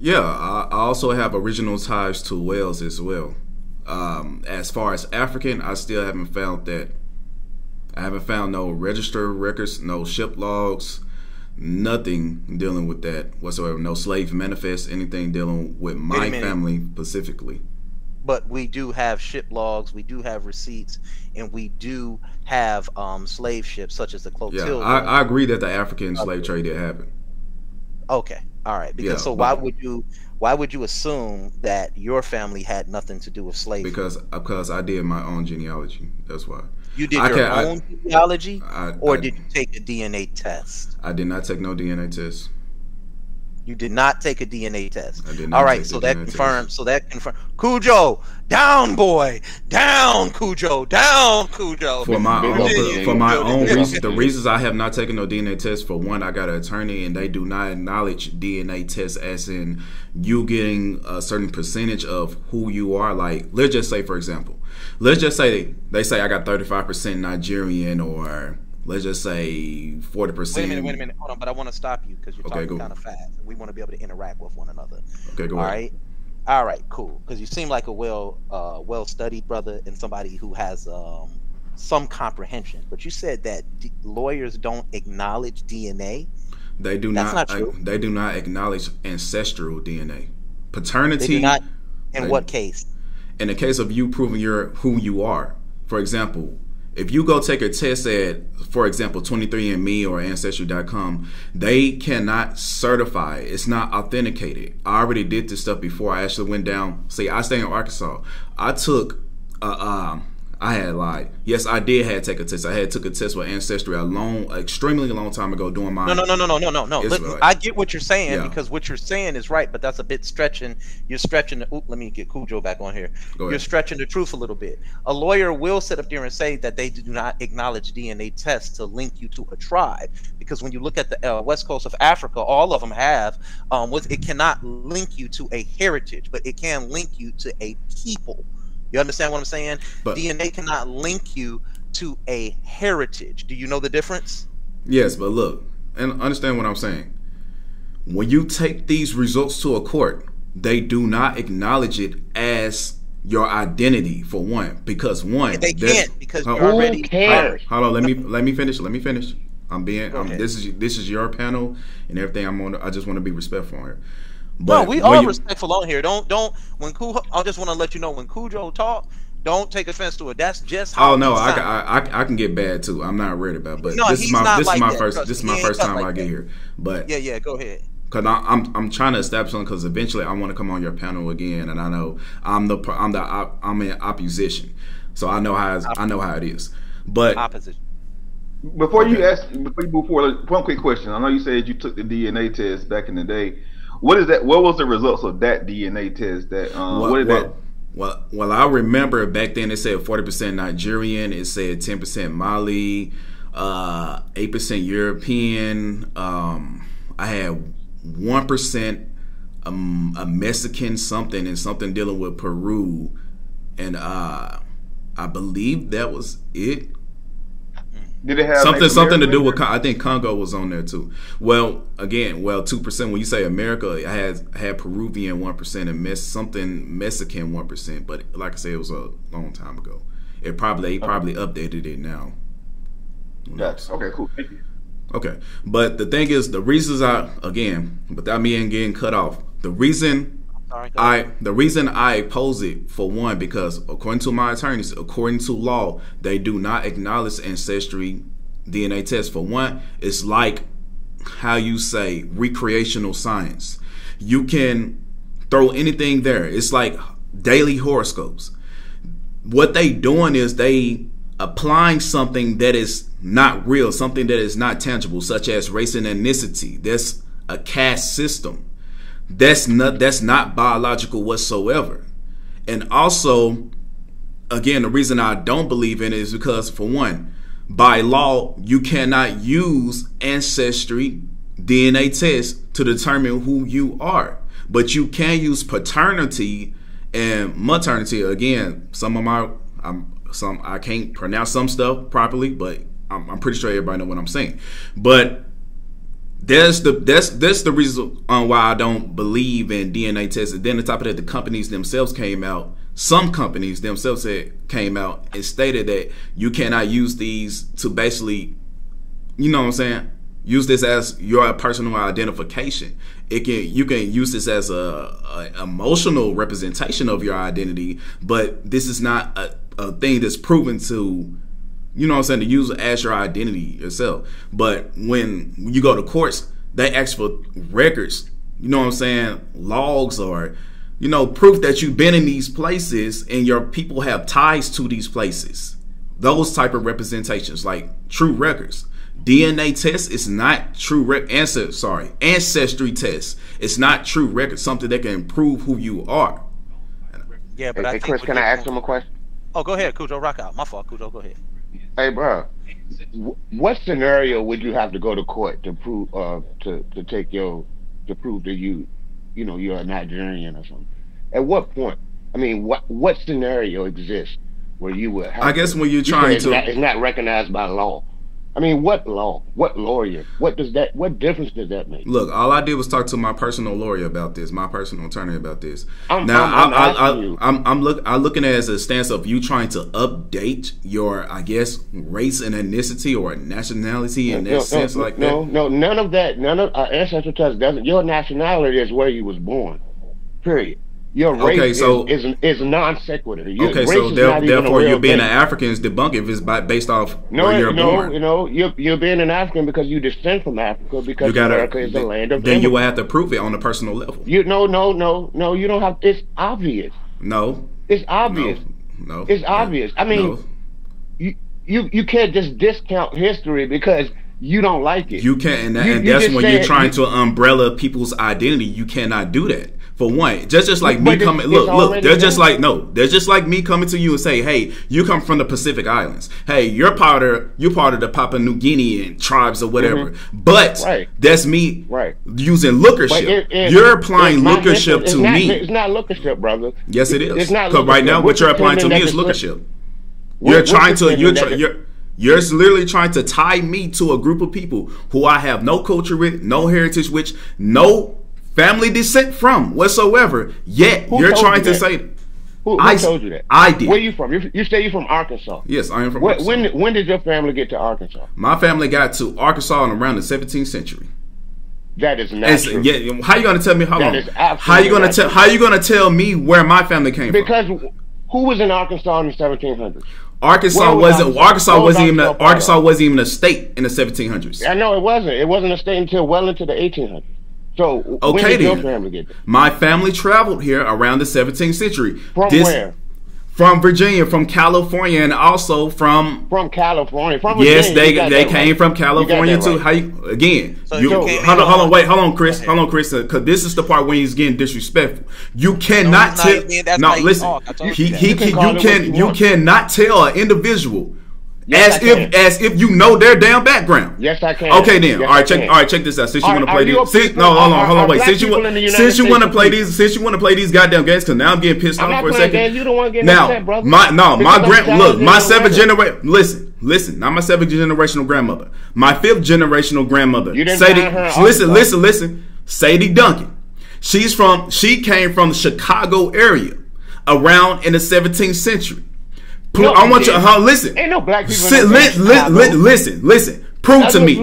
Yeah, I also have original ties to Wales as well. As far as African, I still haven't found that. I haven't found no register records, no ship logs, nothing dealing with that whatsoever. No slave manifest, anything dealing with my family specifically. But we do have ship logs, we do have receipts, and we do have slave ships such as the Yeah, Clotilda. I agree that the African slave trade did happen. Okay, all right. Because Yeah, so but why would you assume that your family had nothing to do with slavery? because I did my own genealogy. That's why. You did I your can own genealogy, or I did you take a DNA test? I did not take no DNA test. You did not take a DNA test. I did All not right, take so the that DNA test. confirms. So that confirms. Cujo, down, boy, down, Cujo, down, Cujo. For my Big own, up, big for up, my big own up. reason, the reasons I have not taken no DNA test, for one, I got an attorney and they do not acknowledge DNA tests as in you getting a certain percentage of who you are. Like, let's just say, for example, let's just say they say I got 35% Nigerian, or let's just say 40%. Wait a minute, hold on. But I want to stop you because you're Okay, talking go. kind of fast, and we want to be able to interact with one another. Okay, go All ahead. right. All right, cool. Because you seem like a well-studied brother and somebody who has some comprehension. But you said that lawyers don't acknowledge DNA. They do That's not. not true. They do not acknowledge ancestral DNA, They paternity. do not. In they- what case? In the case of you proving who you are, for example, if you go take a test at, for example, 23andMe or Ancestry.com, they cannot certify it. It's not authenticated. I already did this stuff before. I actually went down. See, I stay in Arkansas. I took I had lied. Yes, I did have to take a test. I had took a test with Ancestry extremely long time ago doing my. No. Israelite. I get what you're saying, Yeah. because what you're saying is right, but that's a bit stretching. You're stretching. Let me get Cujo back on here. Go ahead. You're stretching the truth a little bit. A lawyer will sit up there and say that they do not acknowledge DNA tests to link you to a tribe, because when you look at the west coast of Africa, all of them have. It cannot link you to a heritage, but it can link you to a people. You understand what I'm saying? But DNA cannot link you to a heritage. Do you know the difference? yes, but look, and understand what I'm saying. When you take these results to a court, they do not acknowledge it as your identity, for one, because one, They can't, because you're Who already cares? Hold on, let me finish. I'm being Go ahead. this is your panel and everything. I just want to be respectful here. No, But we when are you- respectful on here. Don't when Cujo. I just want to let you know when Cujo talk, don't take offense to it. That's just how. Oh no, he I sounds. can get bad too. I'm not worried about it, but No, this is he's my not this like is my that, first trust this is me. my He ain't first cut time like I get that. here. But Yeah, go ahead. because I'm trying to establish something, because eventually I want to come on your panel again, and I know I'm in opposition, so I know how it is. But Opposition. Before you Okay. move forward, one quick question. I know you said you took the DNA test back in the day. What is that? What was the results of that DNA test? That what did that? Well, I remember back then it said 40% Nigerian, it said 10% Mali, 8% European. I had 1% a Mexican something, and something dealing with Peru, and I believe that was it. Did it have Something to do with, American? I think Congo was on there too. Well, again, 2%. When you say America, it had Peruvian 1% and something Mexican 1%. But like I said, it was a long time ago. They probably updated it now. Yes. Okay. Cool. Thank you. Okay, but the thing is, the reasons without me getting cut off, the reason Sorry, I oppose it, for one, because according to my attorneys, according to law, they do not acknowledge ancestry DNA tests. For one, it's like how you say recreational science. You can throw anything there. It's like daily horoscopes. What they doing is they applying something that is not real, something that is not tangible, such as race and ethnicity. That's a caste system. That's not biological whatsoever. And also, again, the reason I don't believe in it is because, for one, by law, you cannot use ancestry DNA tests to determine who you are. But you can use paternity and maternity. Again, I can't pronounce some stuff properly, but I'm pretty sure everybody know what I'm saying. But That's the reason why I don't believe in DNA tests. And then on top of that, the companies themselves came out. Some companies themselves came out and stated that you cannot use these to basically, you know what I'm saying, use this as your personal identification. You can use this as a emotional representation of your identity, but this is not a thing that's proven to, you know what I'm saying, to use it as your identity yourself. But when you go to courts, they ask for records, you know what I'm saying, logs, or, you know, proof that you've been in these places and your people have ties to these places. Those type of representations, like true records. DNA test is not true ancestry test. It's not true record, something that can prove who you are. Yeah, but hey, Chris, can I ask him a question? Oh, go ahead, Cujo. Rock out. My fault, Cujo. Go ahead. Hey, bro, what scenario would you have to go to court to prove to prove that you're a Nigerian or something? At what point? I mean, what scenario exists where you would have? I guess when you're trying to, it's not recognized by law. I mean, what law? What lawyer? What difference does that make? Look, all I did was talk to my personal lawyer about this, my personal attorney about this. I'm looking at it as a stance of you trying to update your, I guess, race and ethnicity or nationality in that sense, like that. No, none of that. None of our ancestral test doesn't. Your nationality is where you was born. Period. Your race is non sequitur. Okay, so therefore you being an African is debunked if it's based off where you're born. You're being an African because you descend from Africa, because America is the land of. Then you will have to prove it on a personal level. You no, you don't have. It's obvious. No, it's obvious. No, it's obvious. I mean, you can't just discount history because you don't like it. You can't, and that's when you're trying to umbrella people's identity. You cannot do that. For one, just like me coming, look, they're just like me coming to you and say, hey, you come from the Pacific Islands. Hey, you're part of the Papua New Guinean tribes or whatever. But that's me using lookership. You're applying lookership to me. It's not lookership, brother. Yes, it is. It's not. Because right now, what you're applying to me is lookership. You're literally trying to tie me to a group of people who I have no culture with, no heritage with, no family descent from whatsoever. Yet you're trying to say, who told you that? I did. Where you from? You say you're from Arkansas. Yes, I am from Arkansas. When did your family get to Arkansas? My family got to Arkansas in around the 17th century. That is not true. Yeah, how you gonna tell me how long? How you gonna tell me where my family came from? Because who was in Arkansas in the 1700s? Arkansas wasn't even a state in the 1700s. I know it wasn't. It wasn't a state until well into the 1800s. So when did your family get there? My family traveled here around the 17th century. From where? From Virginia, from California, and also from California. Yes, they came from California too. Right. Hold on, Chris. Hold on, Chris, because this is the part when he's getting disrespectful. You cannot tell. No, listen. You cannot tell an individual. As if you know their damn background. Yes, I can. Okay, then. Yes, all right, check this out. Since you want to play these, hold on, wait. Since you want to play these goddamn games, because now I'm getting pissed off for a second. You don't want to get upset, brother. My seventh generation. Listen. Not my seventh generational grandmother. My fifth generational grandmother. You didn't find her. Listen. Sadie Duncan. She came from the Chicago area around in the 17th century. I want you to listen. Ain't no black people. Listen. Prove to me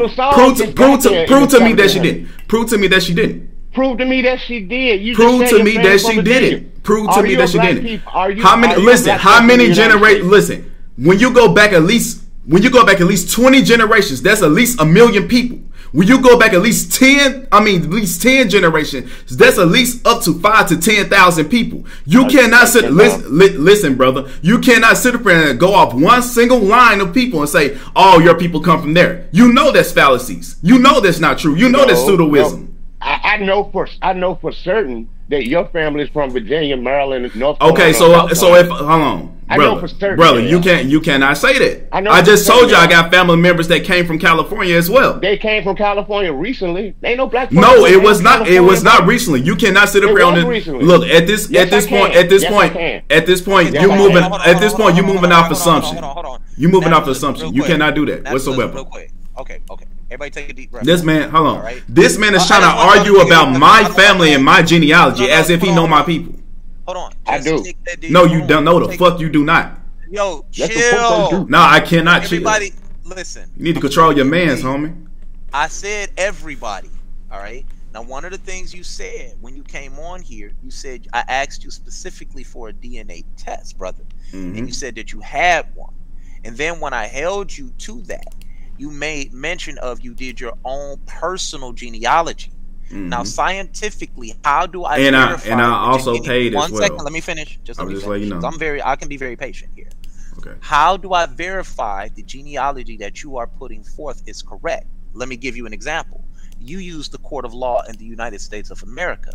that she didn't. Prove to me that she didn't. Prove to me that she did. Prove to me that she didn't. Prove to me that she didn't. How many generations? Listen. When you go back at least 20 generations, that's at least 1 million people. When you go back at least 10 generations, that's at least up to 5 to 10,000 people. You cannot listen, brother. You cannot sit up and go off one single line of people and say, "Oh, your people come from there." You know that's fallacies. You know that's not true. You know that's pseudoism. No. I know for certain that your family is from Virginia, Maryland, and North Carolina. Okay, so if hold on, brother, you cannot say that. I just told you I got family members that came from California as well. They came from California recently. They ain't no black people. No, it was not. It was not recently. You cannot sit up here on this. Look at this point. You moving off assumption. You moving off assumption. You cannot do that whatsoever. Okay. Everybody take a deep breath. This man, hold on. Right? This man is trying to argue about my family and my genealogy as if he know my people. Hold on. I do. No, you don't know the fuck you do not. Yo, chill. No, I cannot chill. Everybody, listen. You need to control your mans, homie. I said everybody. All right. Now, one of the things you said when you came on here, you said I asked you specifically for a DNA test, brother, and you said that you had one. And then when I held you to that, you made mention of you did your own personal genealogy. Now, scientifically, how do I verify? And I also paid as well. 1 second, let me finish. Just let me finish. You know. I can be very patient here. Okay. How do I verify the genealogy that you are putting forth is correct? Let me give you an example. You use the court of law in the United States of America.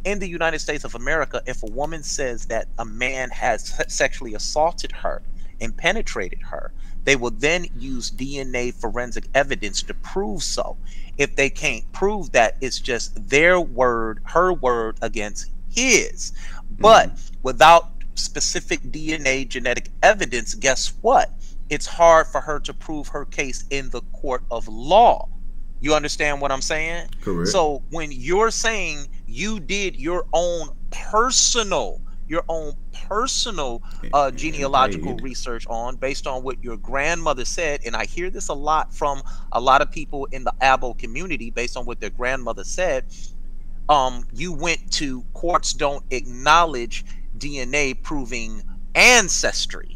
In the United States of America, if a woman says that a man has sexually assaulted her and penetrated her, they will then use DNA forensic evidence to prove so. If they can't prove that, it's just their word, her word against his. But without specific DNA genetic evidence, guess what? It's hard for her to prove her case in the court of law. You understand what I'm saying? Correct. So when you're saying you did your own personal genealogical research on based on what your grandmother said, and I hear this a lot from a lot of people in the Abo community based on what their grandmother said, you went to courts don't acknowledge DNA proving ancestry.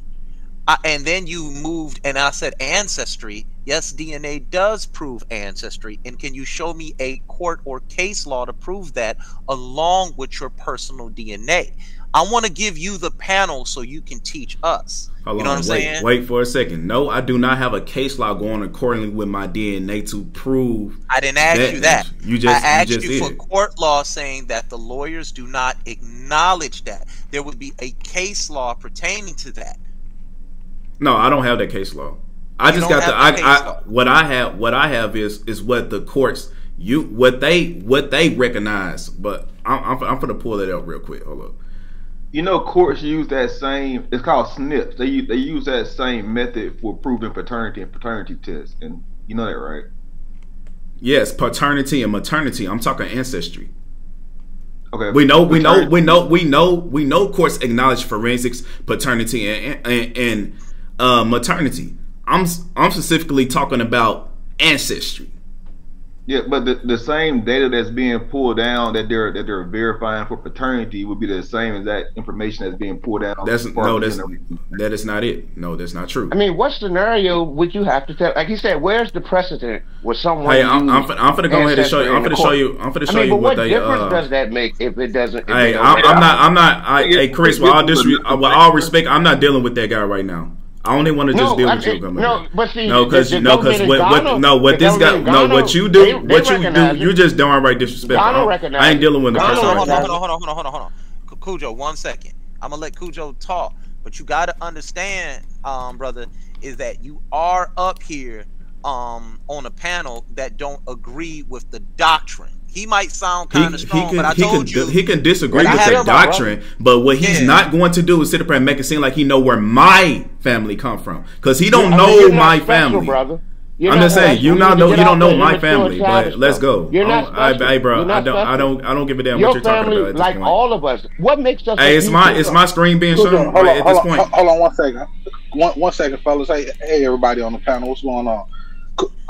And then you moved and I said ancestry. Yes, DNA does prove ancestry. And can you show me a court or case law to prove that along with your personal DNA? I want to give you the panel so you can teach us. Hold you know on, what I'm saying? Wait for a second. No, I do not have a case law going accordingly with my DNA to prove. I didn't ask you that. I asked you for did. Court law saying that the lawyers do not acknowledge that. There would be a case law pertaining to that. No, I don't have that case law. I just got what I have is what the courts what they recognize. But I'm gonna pull it up real quick. Hold up. You know, courts use that same. It's called SNPs. They use that same method for proving paternity and paternity tests, and you know that, right? Yes, paternity and maternity. I'm talking ancestry. Okay. We know courts acknowledge forensics, paternity, and maternity. I'm specifically talking about ancestry. Yeah, but the same data that's being pulled down that they're verifying for paternity would be the same as that information that's being pulled down. That is not it. No, that's not true. I mean, what scenario would you have to tell? Like he said, where's the precedent with someone? Hey, I'm gonna go ahead and show you. I'm gonna show you. What difference does that make if it doesn't? Hey, I'm not. Hey, Chris, with all respect, I'm not dealing with that guy right now. I only want to just deal with you. What you do, you're just downright disrespectful. I ain't dealing with the person. Hold on. Cujo, 1 second. I'm gonna let Cujo talk, but you gotta understand, brother, is that you are up here, on a panel that don't agree with the doctrine. He might sound kind of strong, but I told you he can disagree with the doctrine. But what he's not going to do is sit up and make it seem like he know where my family come from, because he don't know my family. Brother. I'm just saying you don't know my family. But let's go. Hey, bro, I don't give a damn what you're talking about at this like point. all of us. What makes us? Hey, it's my screen being shown at this point. Hold on 1 second. One second, fellas. Hey, everybody on the panel, what's going on?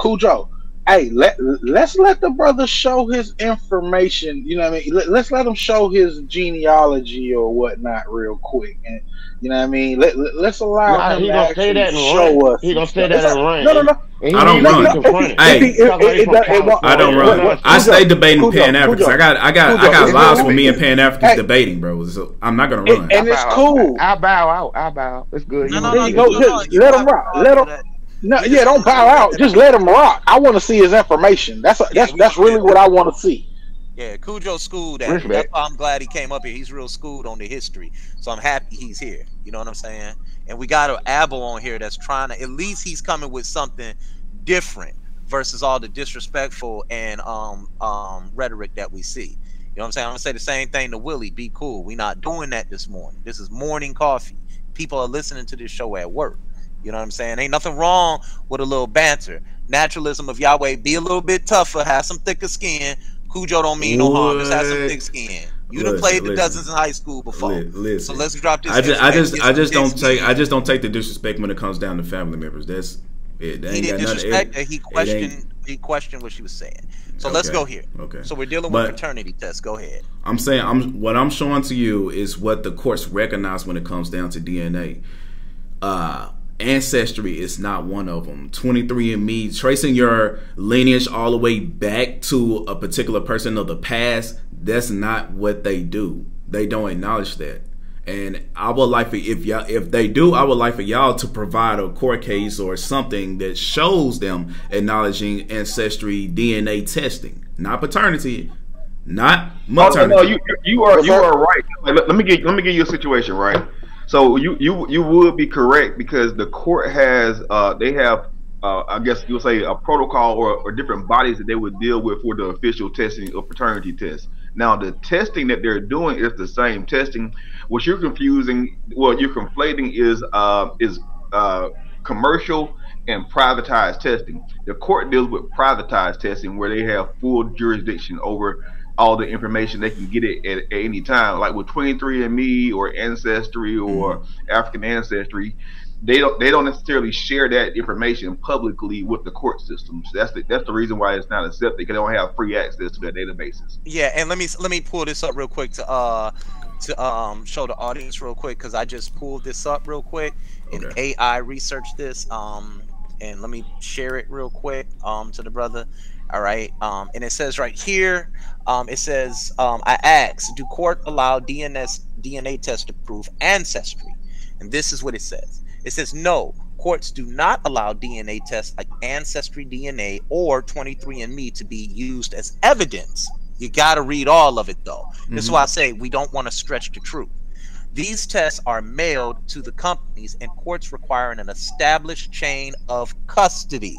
Cujo. Hey, let's let the brother show his information. You know what I mean? Let's let him show his genealogy or whatnot real quick, and you know what I mean. Let's allow him to actually show us. He gonna say that in rank. No. I don't run. Hey, I don't run. I stay debating Pan Africans. I got lives with me and Pan Africans debating, bro. So I'm not gonna run. And it's cool. I bow out. I bow. It's good. Let him rock. Let him. No, yeah, don't bow out. Just let him rock. I want to see his information. That's really what I want to see. Yeah, Cujo schooled at. That's why I'm glad he came up here. He's real schooled on the history, so I'm happy he's here. You know what I'm saying? And we got an Abel on here that's trying to. At least he's coming with something different versus all the disrespectful and rhetoric that we see. You know what I'm saying? I'm gonna say the same thing to Willie. Be cool. We not doing that this morning. This is morning coffee. People are listening to this show at work. You know what I'm saying? Ain't nothing wrong with a little banter. Naturalism of Yahweh, be a little bit tougher, have some thicker skin. Cujo don't mean no harm. Just have some thick skin. You done played the dozens in high school before. So let's drop this. I just don't take the disrespect when it comes down to family members. That's it. He didn't disrespect her. He questioned what she was saying. So let's go here. Okay. So we're dealing with paternity tests. Go ahead. I'm saying what I'm showing to you is what the courts recognize when it comes down to DNA. Ancestry is not one of them. 23andMe, tracing your lineage all the way back to a particular person of the past, that's not what they do. They don't acknowledge that. And I would like for if they do, I would like for y'all to provide a court case or something that shows them acknowledging ancestry DNA testing, not paternity, not maternity. No, you are right. Let me give you a situation, right? So you would be correct because the court has they have I guess you'll say a protocol or different bodies that they would deal with for the official testing of paternity tests. Now the testing that they're doing is the same testing. What you're conflating is commercial and privatized testing. The court deals with privatized testing where they have full jurisdiction over all the information. They can get it at any time. Like with 23andMe or Ancestry or African Ancestry, they don't necessarily share that information publicly with the court systems. That's the reason why it's not accepted, because they don't have free access to their databases. Yeah, and let me pull this up real quick to show the audience real quick, because I just pulled this up real quick and AI researched this. And let me share it real quick to the brother. All right, and it says right here, it says, I asked, do court allow DNA tests to prove ancestry? And this is what it says. It says, no, courts do not allow DNA tests like Ancestry DNA or 23andMe to be used as evidence. You got to read all of it, though. This is why I say we don't want to stretch the truth. These tests are mailed to the companies, and courts require an established chain of custody.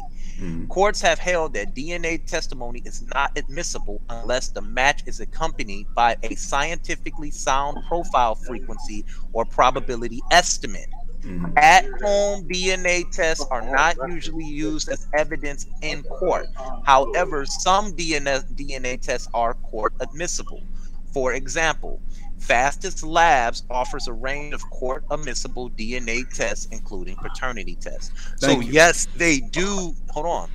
Courts have held that DNA testimony is not admissible unless the match is accompanied by a scientifically sound profile frequency or probability estimate. At-home DNA tests are not usually used as evidence in court. However, some DNA tests are court admissible. For example, Fastest Labs offers a range of court-admissible DNA tests, including paternity tests. Yes, they do. Hold on.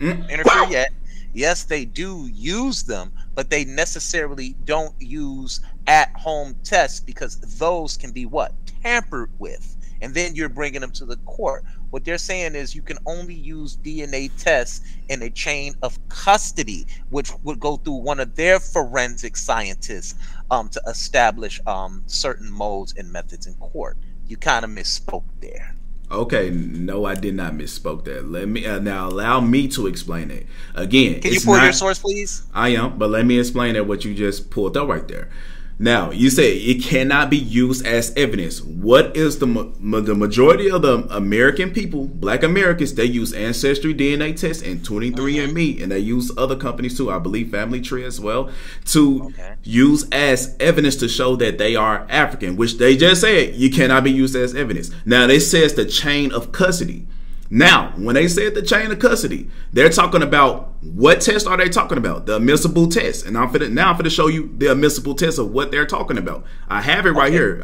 Interfere yet. Yes, they do use them, but they necessarily don't use at-home tests, because those can be what? Tampered with. And then you're bringing them to the court. What they're saying is you can only use DNA tests in a chain of custody, which would go through one of their forensic scientists to establish certain modes and methods in court. You kind of misspoke there. Okay, no, I did not misspoke there. Let me now allow me to explain it again. Can you pull your source, please? I am, but let me explain it. What you just pulled up right there. Now, you say it cannot be used as evidence. What is the majority of the American people, Black Americans, they use Ancestry DNA tests and 23andMe, and they use other companies too, I believe Family Tree as well, to use as evidence to show that they are African, which they just said you cannot be used as evidence. Now, they says the chain of custody. Now, when they said the chain of custody, they're talking about what test are they talking about? The admissible test. And I'm finna show you the admissible test of what they're talking about. I have it right here.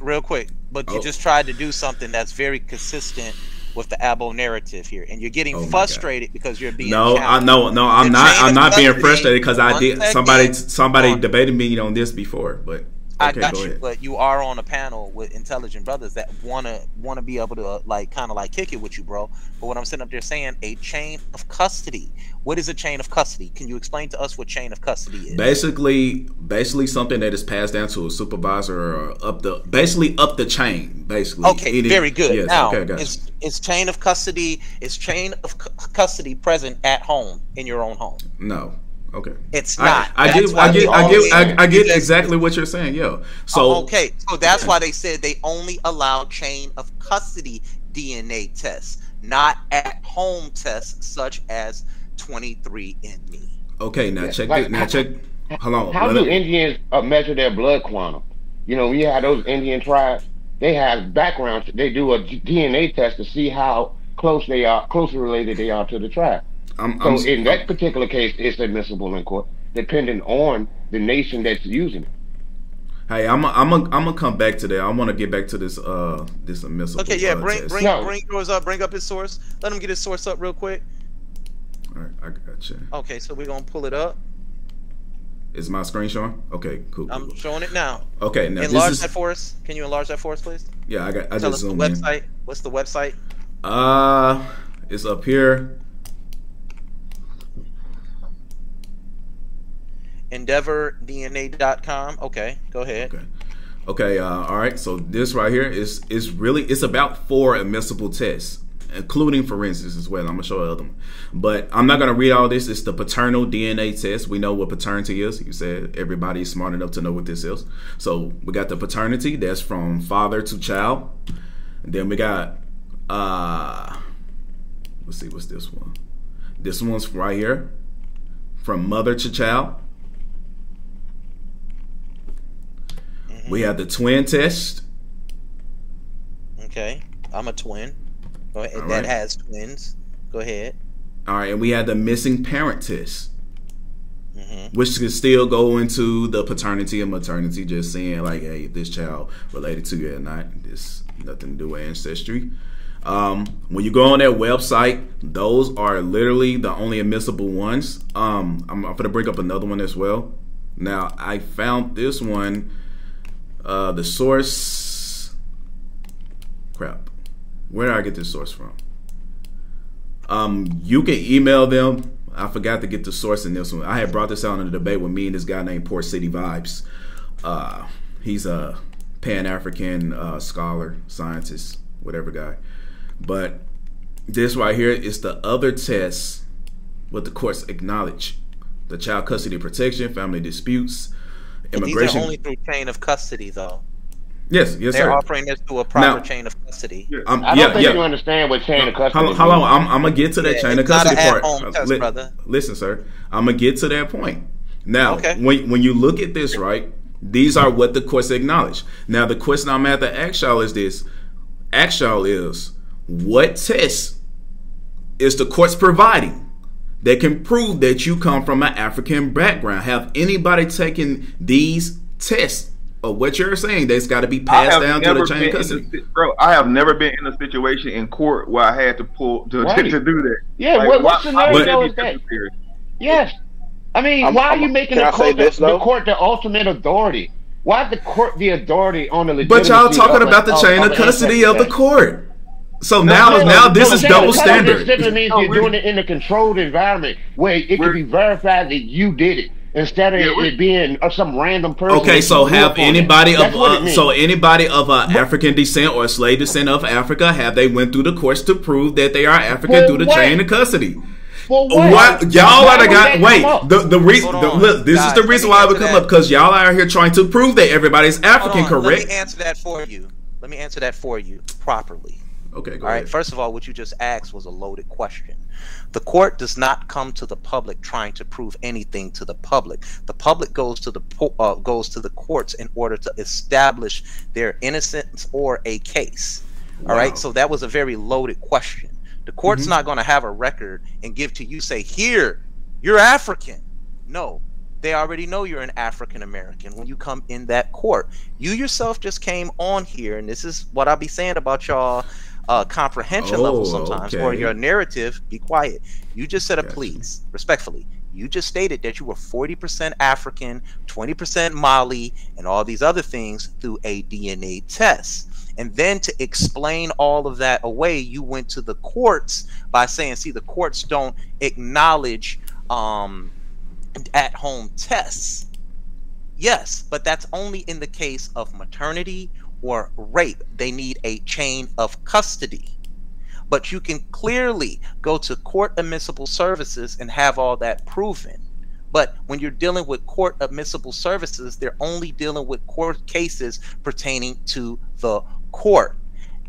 Real quick. But you just tried to do something that's very consistent with the Abo narrative here, and you're getting frustrated because you're being challenged. I'm not being frustrated because I did. Somebody debated me on this before, but. I got you, but you are on a panel with intelligent brothers that wanna be able to kind of kick it with you, bro. But what I'm sitting up there saying, a chain of custody. What is a chain of custody? Can you explain to us what chain of custody is? Basically something that is passed down to a supervisor or up the chain, basically. Okay, very good. Yes, now, is chain of custody present at home in your own home? No. Okay. It's not. I get exactly what you're saying, yo. So so that's why they said they only allow chain of custody DNA tests, not at home tests such as 23andMe. Okay, now check. Hold on. How do Indians measure their blood quantum? You know, we have those Indian tribes. they have backgrounds. They do a DNA test to see how closely related they are to the tribe. So in that particular case, it's admissible in court, depending on the nation that's using it. Hey, I'm gonna come back to that. I want to get back to this this admissible. Okay, yeah, bring test. yours up. Bring up his source. Let him get his source up real quick. All right, I got you. Okay, so we're gonna pull it up. Is my screen showing? Okay, cool. I'm showing it now. Okay, now enlarge that for us. Can you enlarge that for us, please? Yeah, I Tell just us the zoomed website. in. What's the website? It's up here. EndeavorDNA.com. Okay, go ahead. Okay. All right. So this right here is it's about 4 admissible tests, including forensics as well. I'm gonna show you other one, but I'm not gonna read all this. It's the paternal DNA test. We know what paternity is. You said everybody's smart enough to know what this is. So we got the paternity. That's from father to child. And then we got let's see, what's this one? This one's right here, from mother to child. We have the twin test. Okay, I'm a twin. Go ahead. All That right. has twins. Go ahead. All right, and we have the missing parent test, which can still go into the paternity and maternity, just saying like, hey, if this child related to you or not, this nothing to do with ancestry. When you go on that website, those are literally the only admissible ones. I'm gonna bring up another one as well. Now, I found this one. The source, crap. Where did I get this source from? You can email them. I forgot to get the source in this one. I had brought this out in a debate with me and this guy named Port City Vibes. He's a Pan-African scholar, scientist, whatever guy. But this right here is the other test what the courts acknowledge: the child custody protection, family disputes, immigration. These are only through chain of custody, though. Yes, They're sir. offering this through a proper chain of custody. I don't think you understand what chain of custody is. Hold on, I'm gonna get to that chain of custody part. Home test, brother. Listen, sir, I'm gonna get to that point. Now, when you look at this, right, these are what the courts acknowledge. Now, the question I'm at to ask y'all is this: ask y'all is, what test is the courts providing that can prove that you come from an African background? Have anybody taken these tests? Of what you're saying, that's got to be passed down to the chain of custody. Bro, I have never been in a situation in court where I had to pull to do that. Yeah, like, what scenario is that? Yes. I mean, why are you making the court the ultimate authority? Why is the court the authority on the legitimacy? But y'all talking about the chain of custody of the court. So now this is double standard. It simply means you're doing it in a controlled environment where it can be verified that you did it, instead of it being some random person. Okay, so have anybody of African descent or slave descent of Africa, have they went through the courts to prove that they are African through the chain of custody? What? Y'all are the guy. Wait, the reason. This is the reason why I would come up, because y'all are out here trying to prove that everybody's African. Correct? Let me answer that for you. Let me answer that for you properly. Okay, go ahead. All right. First of all, what you just asked was a loaded question. The court does not come to the public trying to prove anything to the public. The public goes to the courts in order to establish their innocence or a case. Wow. All right. So that was a very loaded question. The court's not going to have a record and give to you, say, here, you're African. No, they already know you're an African American when you come in that court. You yourself just came on here, and this is what I'll be saying about y'all. Comprehension level sometimes, or your narrative. Be quiet. You just said a please, respectfully. You just stated that you were 40% African, 20% Mali, and all these other things through a DNA test. And then to explain all of that away, you went to the courts by saying, see, the courts don't acknowledge at-home tests. Yes, but that's only in the case of maternity or rape. They need a chain of custody. But you can clearly go to court admissible services and have all that proven. But when you're dealing with court admissible services, they're only dealing with court cases pertaining to the court.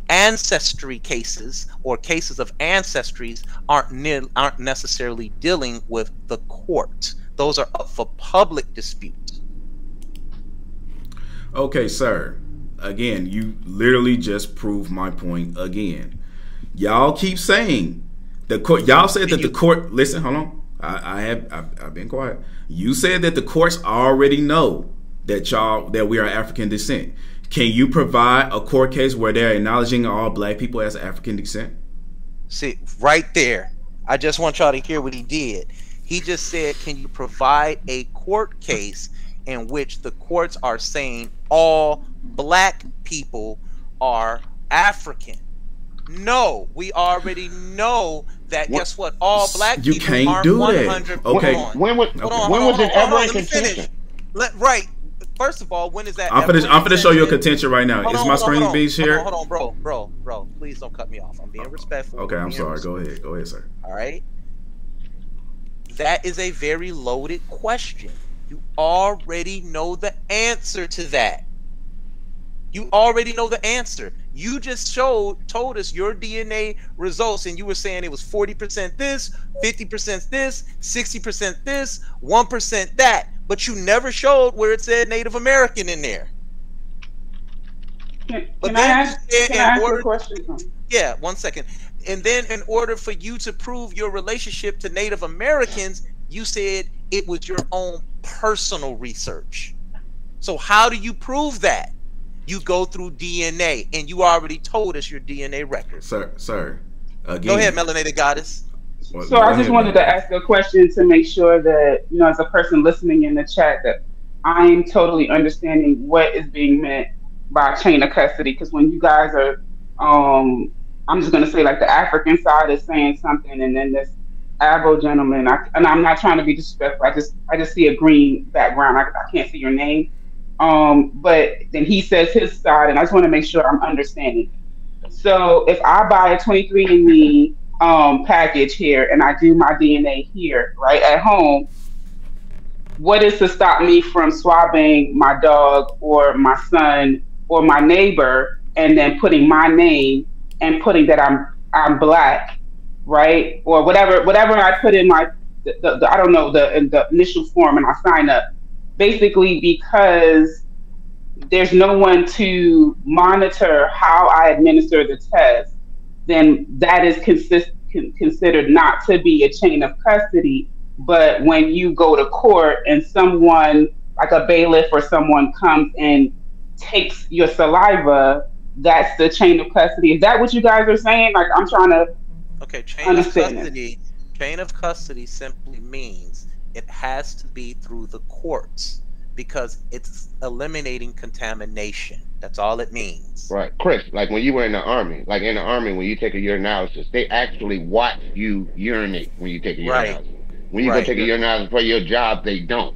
Ancestry cases or cases of ancestries aren't necessarily dealing with the court. Those are up for public dispute. Okay, sir. again, you literally just proved my point again. Y'all keep saying the court. Y'all said that the court. Listen, hold on. I've been quiet. You said that the courts already know that we are African descent. Can you provide a court case where they're acknowledging all black people as African descent? See, right there. I just want y'all to hear what he did. He just said, can you provide a court case in which the courts are saying all black people are African? No, we already know that. Guess what? All black you people can't aren't do 100. that. Okay. When was it ever in contention? Right. First of all, when is that? I'm finna show you a contention right now. Is my screen being shared? Hold on, bro. Please don't cut me off. I'm being respectful. Okay, I'm sorry. Go ahead, sir. All right. That is a very loaded question. You already know the answer to that. You already know the answer. You just told us your DNA results, and you were saying it was 40% this, 50% this, 60% this, 1% that. But you never showed where it said Native American in there. Can I ask a question? Yeah, 1 second. And then in order for you to prove your relationship to Native Americans, you said it was your own personal research. So how do you prove that? You go through DNA, and you already told us your DNA record. Sir. Again, go ahead, Melanated Goddess. So I just wanted to ask a question to make sure that, as a person listening in the chat, that I'm totally understanding what is being meant by chain of custody. Because when you guys are, I'm just going to say like the African side is saying something, and then this Abo gentleman, and I'm not trying to be disrespectful. I just see a green background. I can't see your name. But then he says his side, and I just want to make sure I'm understanding. So if I buy a 23andMe package here and I do my DNA here, right at home, what is to stop me from swabbing my dog or my son or my neighbor and then putting my name and putting that I'm black, right? Or whatever I put in my I don't know, the initial form, and I sign up. Basically, because there's no one to monitor how I administer the test, then that is considered not to be a chain of custody. But when you go to court and someone, like a bailiff or someone, comes and takes your saliva, that's the chain of custody. Is that what you guys are saying? Like, I'm trying to Chain of custody simply means it has to be through the courts because it's eliminating contamination. That's all it means. Right. Chris, like when you were in the Army, when you take a urinalysis, they actually watch you urinate when you take a urinalysis. When you go take a urinalysis for your job, they don't.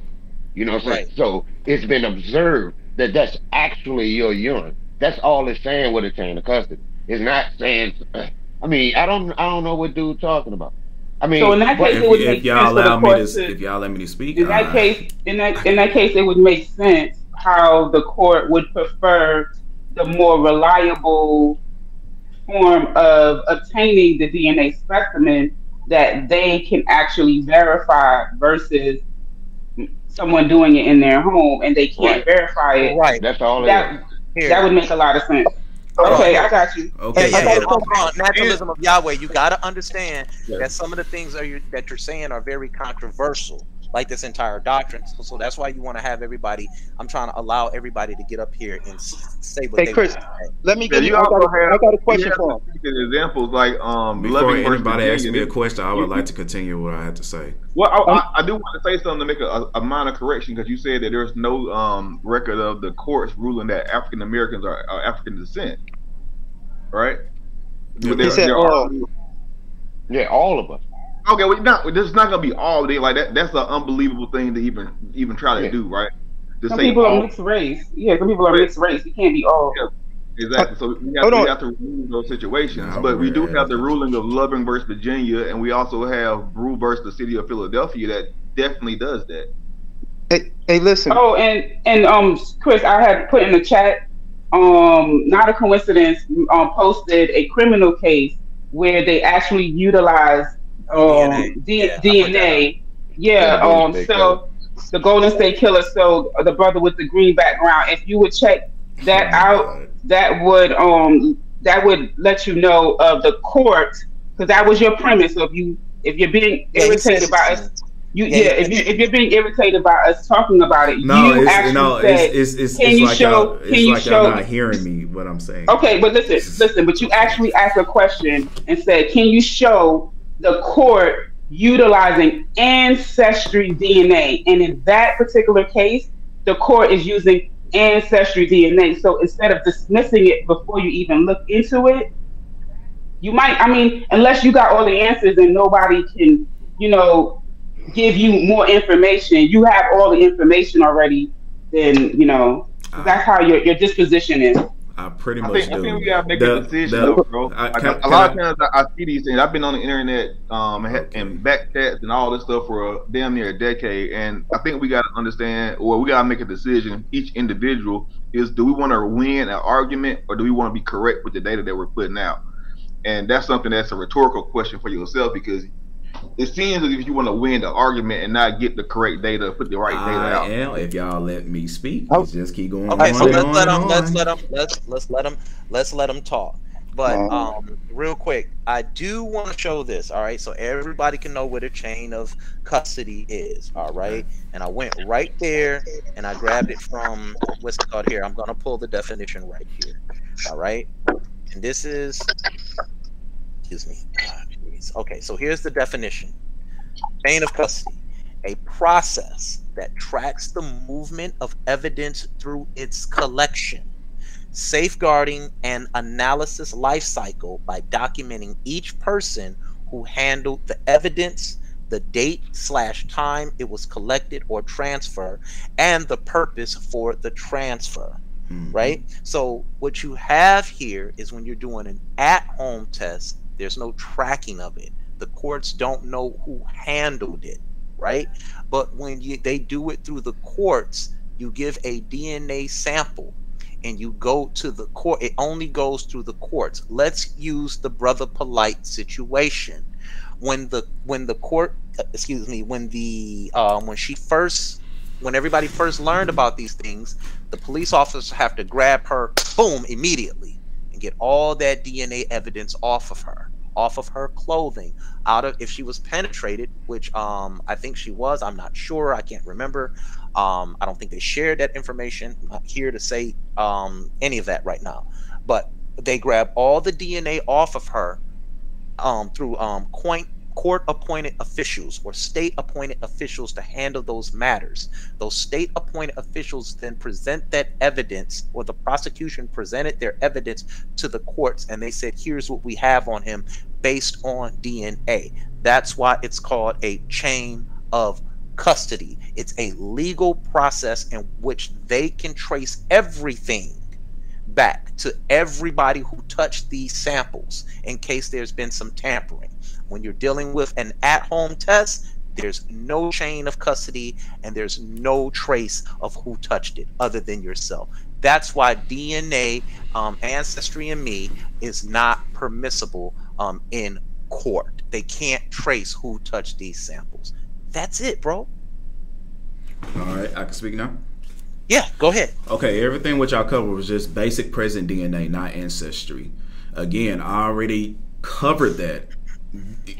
You know what I'm saying? So it's been observed that that's actually your urine. That's all it's saying with a chain of custody. It's not saying, I mean, I don't know what dude's talking about. I mean, so in that case, if y'all let me to speak. In that case, it would make sense how the court would prefer the more reliable form of obtaining the DNA specimen that they can actually verify versus someone doing it in their home and they can't verify it. Right. That's all. That would make a lot of sense. Okay, I got you. Okay. Naturalism of Yahweh, you got to understand that some of the things that you're saying are very controversial, like this entire doctrine. So that's why you want to have everybody. I'm trying to allow everybody to get up here and say what they Chris, want to say. let me give you. I got a question for him. Examples like before anybody asks me a question, I would like to continue what I had to say. Well, I do want to say something to make a minor correction because you said that there's no record of the courts ruling that African Americans are African descent, right? They said all. Yeah, all of us. Okay, well, this is not gonna be all day like that. That's an unbelievable thing to even try to do, right? Some people are mixed race. Yeah, some people are mixed race. It can't be all. Yeah. Exactly. So we have to remove those situations. But we do have the ruling of Loving versus Virginia, and we also have Brew versus the city of Philadelphia that definitely does that. Hey, listen. Oh, and Chris, I had put in the chat, not a coincidence, posted a criminal case where they actually utilized DNA. Yeah. So the Golden State Killer. So the brother with the green background. If you would check that out that would let you know of the court, because that was your premise. So if you're being irritated by us, if you're being irritated by us talking about it, it's like y'all not hearing me what I'm saying. Okay, but listen, but you actually asked a question and said, can you show the court utilizing ancestry DNA? And in that particular case, the court is using ancestry DNA. So instead of dismissing it before you even look into it, you might, unless you got all the answers and nobody can, give you more information, you have all the information already, then, that's how your disposition is. I pretty much do. I think we gotta make a decision, though, bro. A lot of times I see these things. I've been on the internet and back chats and all this stuff for damn near a decade, and I think we gotta understand, or we gotta make a decision. Each individual is: do we want to win an argument, or do we want to be correct with the data that we're putting out? And that's something that's a rhetorical question for yourself, because it seems as if you want to win the argument and not get the correct data, put the right data out. I am. If y'all let me speak, just keep going. Okay, so let's let them talk. But real quick, I do want to show this. All right, so everybody can know what a chain of custody is. All right, and I went right there and I grabbed it from what's it called here. I'm gonna pull the definition right here. All right, and this is, excuse me. Okay, so here's the definition. Chain of custody: a process that tracks the movement of evidence through its collection, safeguarding and analysis life cycle by documenting each person who handled the evidence, the date/time it was collected or transferred, and the purpose for the transfer. Right? So what you have here is, when you're doing an at-home test, there's no tracking of it. The courts don't know who handled it, right? But when they do it through the courts, you give a DNA sample and you go to the court. It only goes through the courts. Let's use the Brother Polite situation. When everybody first learned about these things, the police officers have to grab her, boom, immediately, and get all that DNA evidence off of her clothing, if she was penetrated, which I think she was. I'm not sure. I can't remember. I don't think they shared that information. I'm not here to say any of that right now. But they grab all the DNA off of her through court-appointed officials or state-appointed officials to handle those matters. Those state-appointed officials then present that evidence, or the prosecution presented their evidence to the courts, and they said, here's what we have on him based on DNA. That's why it's called a chain of custody. It's a legal process in which they can trace everything back to everybody who touched these samples in case there's been some tampering. When you're dealing with an at-home test, there's no chain of custody and there's no trace of who touched it other than yourself. That's why DNA, Ancestry and Me, is not permissible in court. They can't trace who touched these samples. That's it, bro. All right, I can speak now? Yeah, go ahead. Okay, everything which I covered was just basic present DNA, not ancestry. Again, I already covered that.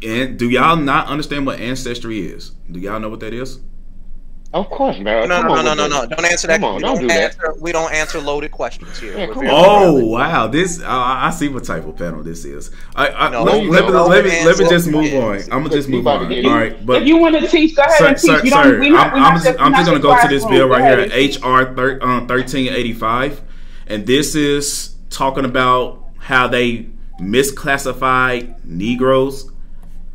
And do y'all not understand what ancestry is? Do y'all know what that is? Of course, man. No. Don't answer that. Don't do that. We don't answer loaded questions here. Yeah, oh wow, this I see what type of panel this is. Let me just move on. I'm gonna just move on. All right, but if you want to teach, go ahead and teach. I'm just gonna go to this bill right here, HR 1385, and this is talking about how they misclassified Negroes,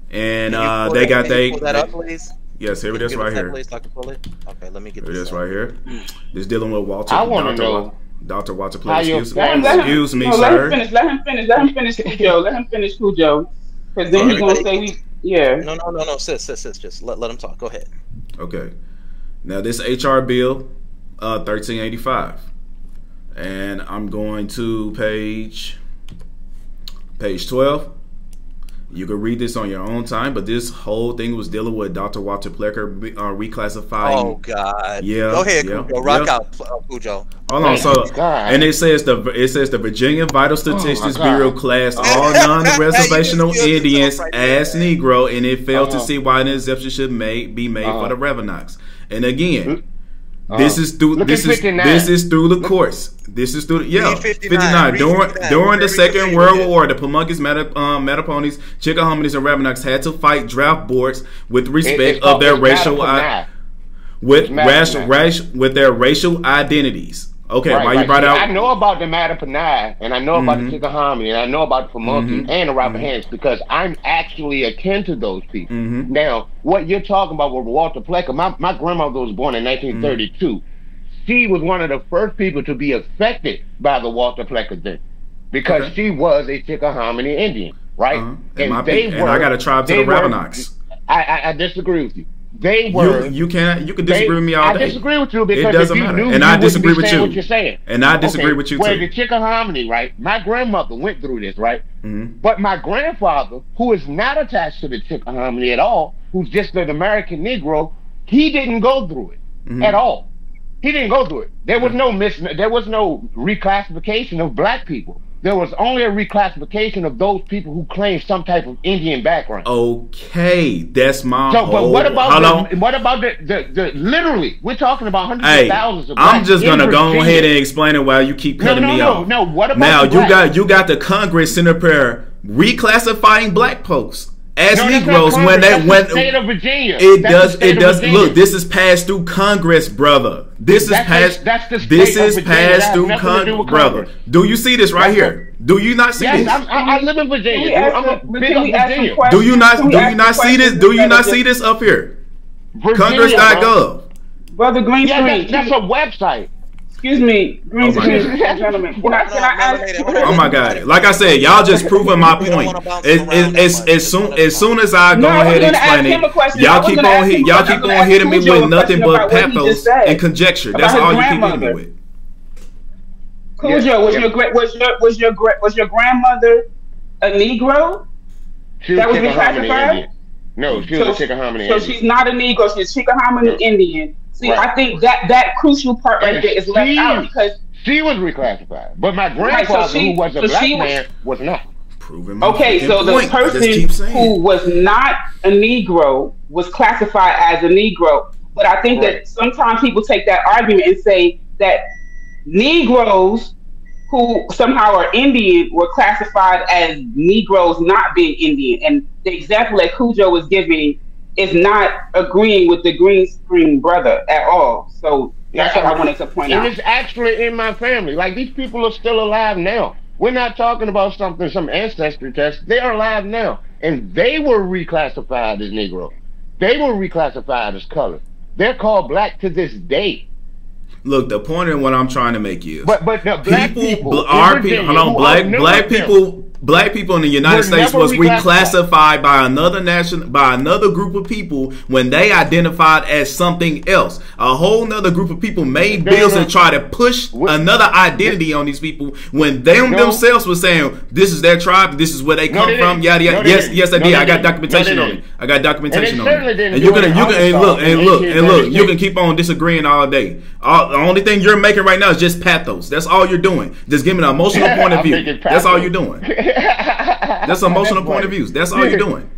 and they got pull that up, please. Yes, here it is right here. Okay, let me get this right here. This dealing with Walter. I want to know. Dr. Walter, please. Excuse me, sir. Let him finish, Cujo. Let him finish, Cujo. Because then he's going to say, yeah. No, sis. Just let him talk. Go ahead. Okay. Now, this HR bill, 1385. And I'm going to page 12. You can read this on your own time, but this whole thing was dealing with Dr. Walter Plecker reclassifying. Oh God! Yeah. Go ahead, Yeah, Cujo. Rock yeah. out, Cujo. Hold on, so and it says the Virginia Vital Statistics Bureau classed all non-reservational Indians as Negro, and it failed to see why an exception should be made for the Revenants. And again, this is through the courts. This is through 59. During the Second World War, the Pamunkey, Mattaponies, Chickahominies, and Revenants had to fight draft boards with respect of their racial their racial identities. Okay, why you brought out? I know about the Mattaponi, and I know about the Chickahominy, and I know about the Pamunkey and the Rappahans because I'm actually akin to those people. Now, what you're talking about with Walter Plecker, my grandmother was born in 1932. She was one of the first people to be affected by the Walter Plecker thing because she was a Chickahominy Indian, right? And I got a tribe to the Revenants. I disagree with you. They were. You can disagree with me all day. I disagree with you because it doesn't matter. And I disagree with you. What you're saying. And I disagree with you too. Where the Chickahominy, right? My grandmother went through this, right? But my grandfather, who is not attached to the Chickahominy at all, who's just an American Negro, he didn't go through it at all. He didn't go through it. There was no reclassification of black people. There was only a reclassification of those people who claim some type of Indian background. Okay, that's my whole... But what about the literally, we're talking about hundreds of thousands of I'm just going to go ahead and explain it while you keep cutting me off. No, what about now, you got the Congress Senate prayer reclassifying black folks as Negroes when the state of Virginia. It does. Look, this is passed through Congress, brother. This is passed through Congress, brother. Do you see this right here? Do you not see this? I live in Virginia. I'm a big of Virginia. Do you not see this? Do you not see this up here? Congress.gov. Brother Green. That's a website. Excuse me, Green gentlemen. Can I ask? Oh my God! Like I said, y'all just proving my point. As soon as I go ahead and explain it, y'all keep on hitting me with nothing but pathos and conjecture. That's all you keep hitting me with. Cujo, was your grandmother a Negro? That was reclassified? No, she was a Chickahominy Indian. So she's not a Negro. She's a Chickahominy Indian. See, I think that crucial part right there is left out because she was reclassified, but my grandfather, who was a black man, was not. Okay, so the person who was not a Negro was classified as a Negro. But I think that sometimes people take that argument and say that Negroes who somehow are Indian were classified as Negroes not being Indian. And the example that Cujo was giving is not agreeing with the Green Screen brother at all. So that's what I wanted to point out. And it's actually in my family. Like, these people are still alive now. We're not talking about some ancestry test. They are alive now. And they were reclassified as Negro. They were reclassified as color. They're called black to this day. Look, the point of what I'm trying to make is, but the black people, black people in the United States was reclassified by another group of people when they identified as something else. A whole nother group of people made bills and try to push another identity on these people when they themselves were saying this is their tribe, this is where they come from. Yada yada. Yes, I did. I got documentation on it. And you can keep on disagreeing all day. The only thing you're making right now is just pathos. That's all you're doing. Just give me an emotional point of view. That's all you're doing. That's an emotional point of view. That's all you're doing.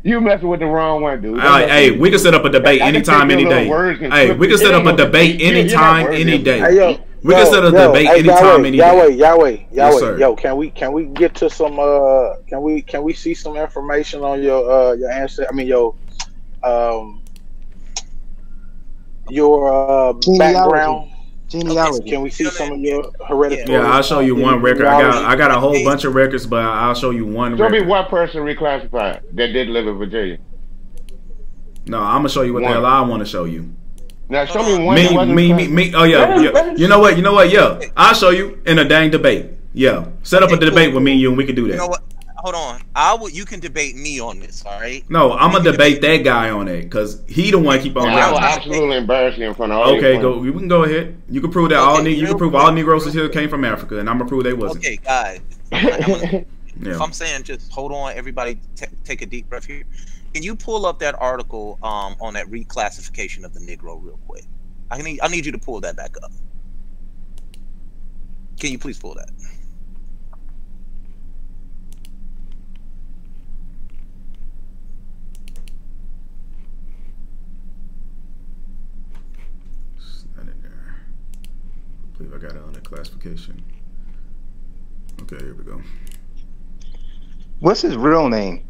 You messing with the wrong one, dude. Hey, we can set up a debate anytime, any day. Hey, we can set up a debate anytime, any day. We can set up a debate anytime, any day. Yahweh. Yo, can we get to some? Can we see some information on your ancestry? I mean your background. Genealogy. Can we see some of your hereditary? Yeah, I'll show you one record. I got a whole bunch of records, but I'll show you one record. Show me one person reclassified that did live in Virginia. No, I'm gonna show you what the hell I want to show you. Now show me one. Me. Oh yeah. You know what? Yeah, I'll show you in a dang debate. Yeah, set up a debate with me and you, and we can do that. You know what? Hold on. You can debate me on this, all right? No, I'm gonna debate that guy on it because he the one keep on. I will absolutely embarrass you in front of all. Okay, go. We can go ahead. You can prove that all Negroes here came from Africa, and I'm gonna prove they wasn't. Okay, guys. if I'm saying just hold on, everybody take a deep breath here. Can you pull up that article on that reclassification of the Negro real quick? I need you to pull that back up. Can you please pull that? It's not in there. I believe I got it on the classification. Okay, here we go. What's his real name?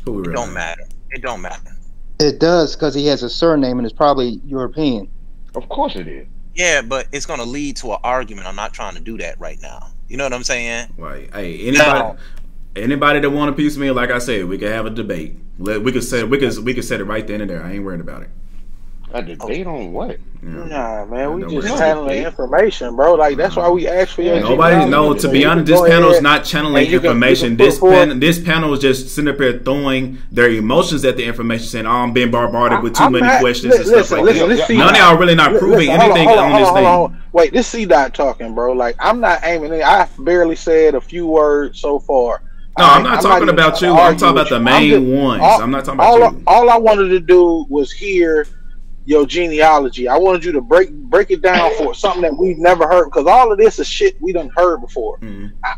It don't matter. It don't matter. It does, because he has a surname and it's probably European. Of course it is. Yeah, but it's going to lead to an argument. I'm not trying to do that right now. You know what I'm saying? Right. Hey, anybody that want a piece of me, like I said, we could have a debate. We could set it right then and there. I ain't worried about it. A debate on what? Yeah. Nah, man, we just channeling information, bro. Like that's why we asked for your. Nobody, no. To be honest, this panel is not channeling information. This panel is just sitting up here throwing their emotions at the information, saying, "Oh, I'm being bombarded with too many questions and stuff like that." None of y'all really not proving anything on this thing. Wait, this C-Dot talking, bro. Like I'm not aiming it. I barely said a few words so far. No, I'm not talking about you. I'm talking about the main ones. I'm not talking about you. All I wanted to do was hear your genealogy. I wanted you to break it down for something that we've never heard, because all of this is shit we done heard before.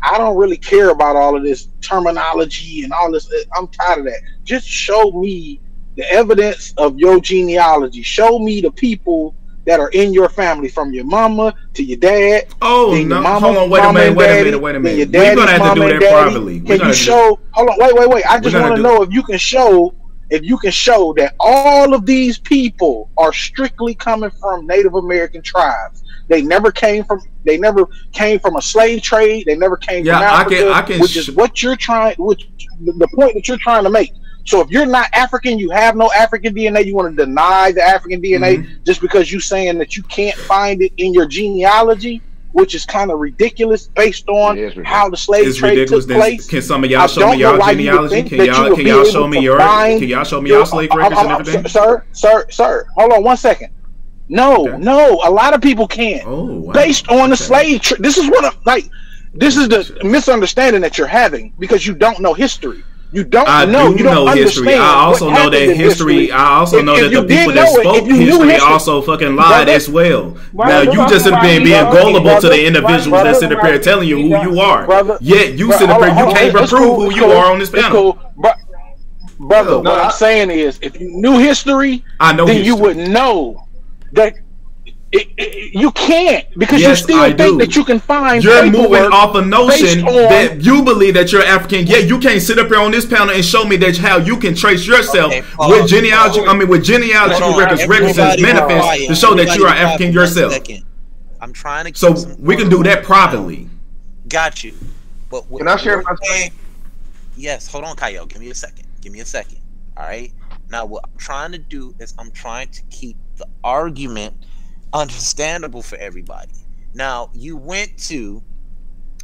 I don't really care about all of this terminology and all this. I'm tired of that. Just show me the evidence of your genealogy. Show me the people that are in your family, from your mama to your dad. Oh no! Hold on, wait a minute. We're gonna have to do that privately. Can you show? Hold on, wait. I just want to know if you can show. If you can show that all of these people are strictly coming from Native American tribes, they never came from a slave trade. They never came from Africa, which is what you're trying, the point that you're trying to make. So if you're not African, you have no African DNA. You want to deny the African DNA just because you're saying that you can't find it in your genealogy, which is kind of ridiculous based on how the slave trade took place. Can some of y'all show me y'all genealogy? Can y'all show me your slave records and everything? Sir, hold on one second. No, a lot of people can't. Oh, wow. Based on the slave trade. This is this is the misunderstanding that you're having because you don't know history. You don't know. You don't understand. History. I also know that history. I also know that the people that spoke history also fucking lied as well. Now you just sit up here being gullible to the individuals that sit up here telling you who you are. Yet you sit up here, you can't even prove who you are on this panel. Brother, what I'm saying is, if you knew history, then you would know that. You can't, because you still think that you can find. You're moving off a notion that you believe that you're African. Yeah, you can't sit up here on this panel and show me that how you can trace yourself with genealogy. With genealogy records and manifest to show that you are African yourself. I'm trying to. So we can do that privately. Got you. But can I share my screen? Yes. Hold on, Kyle. Give me a second. All right. Now what I'm trying to do is I'm trying to keep the argument understandable for everybody. Now, you went to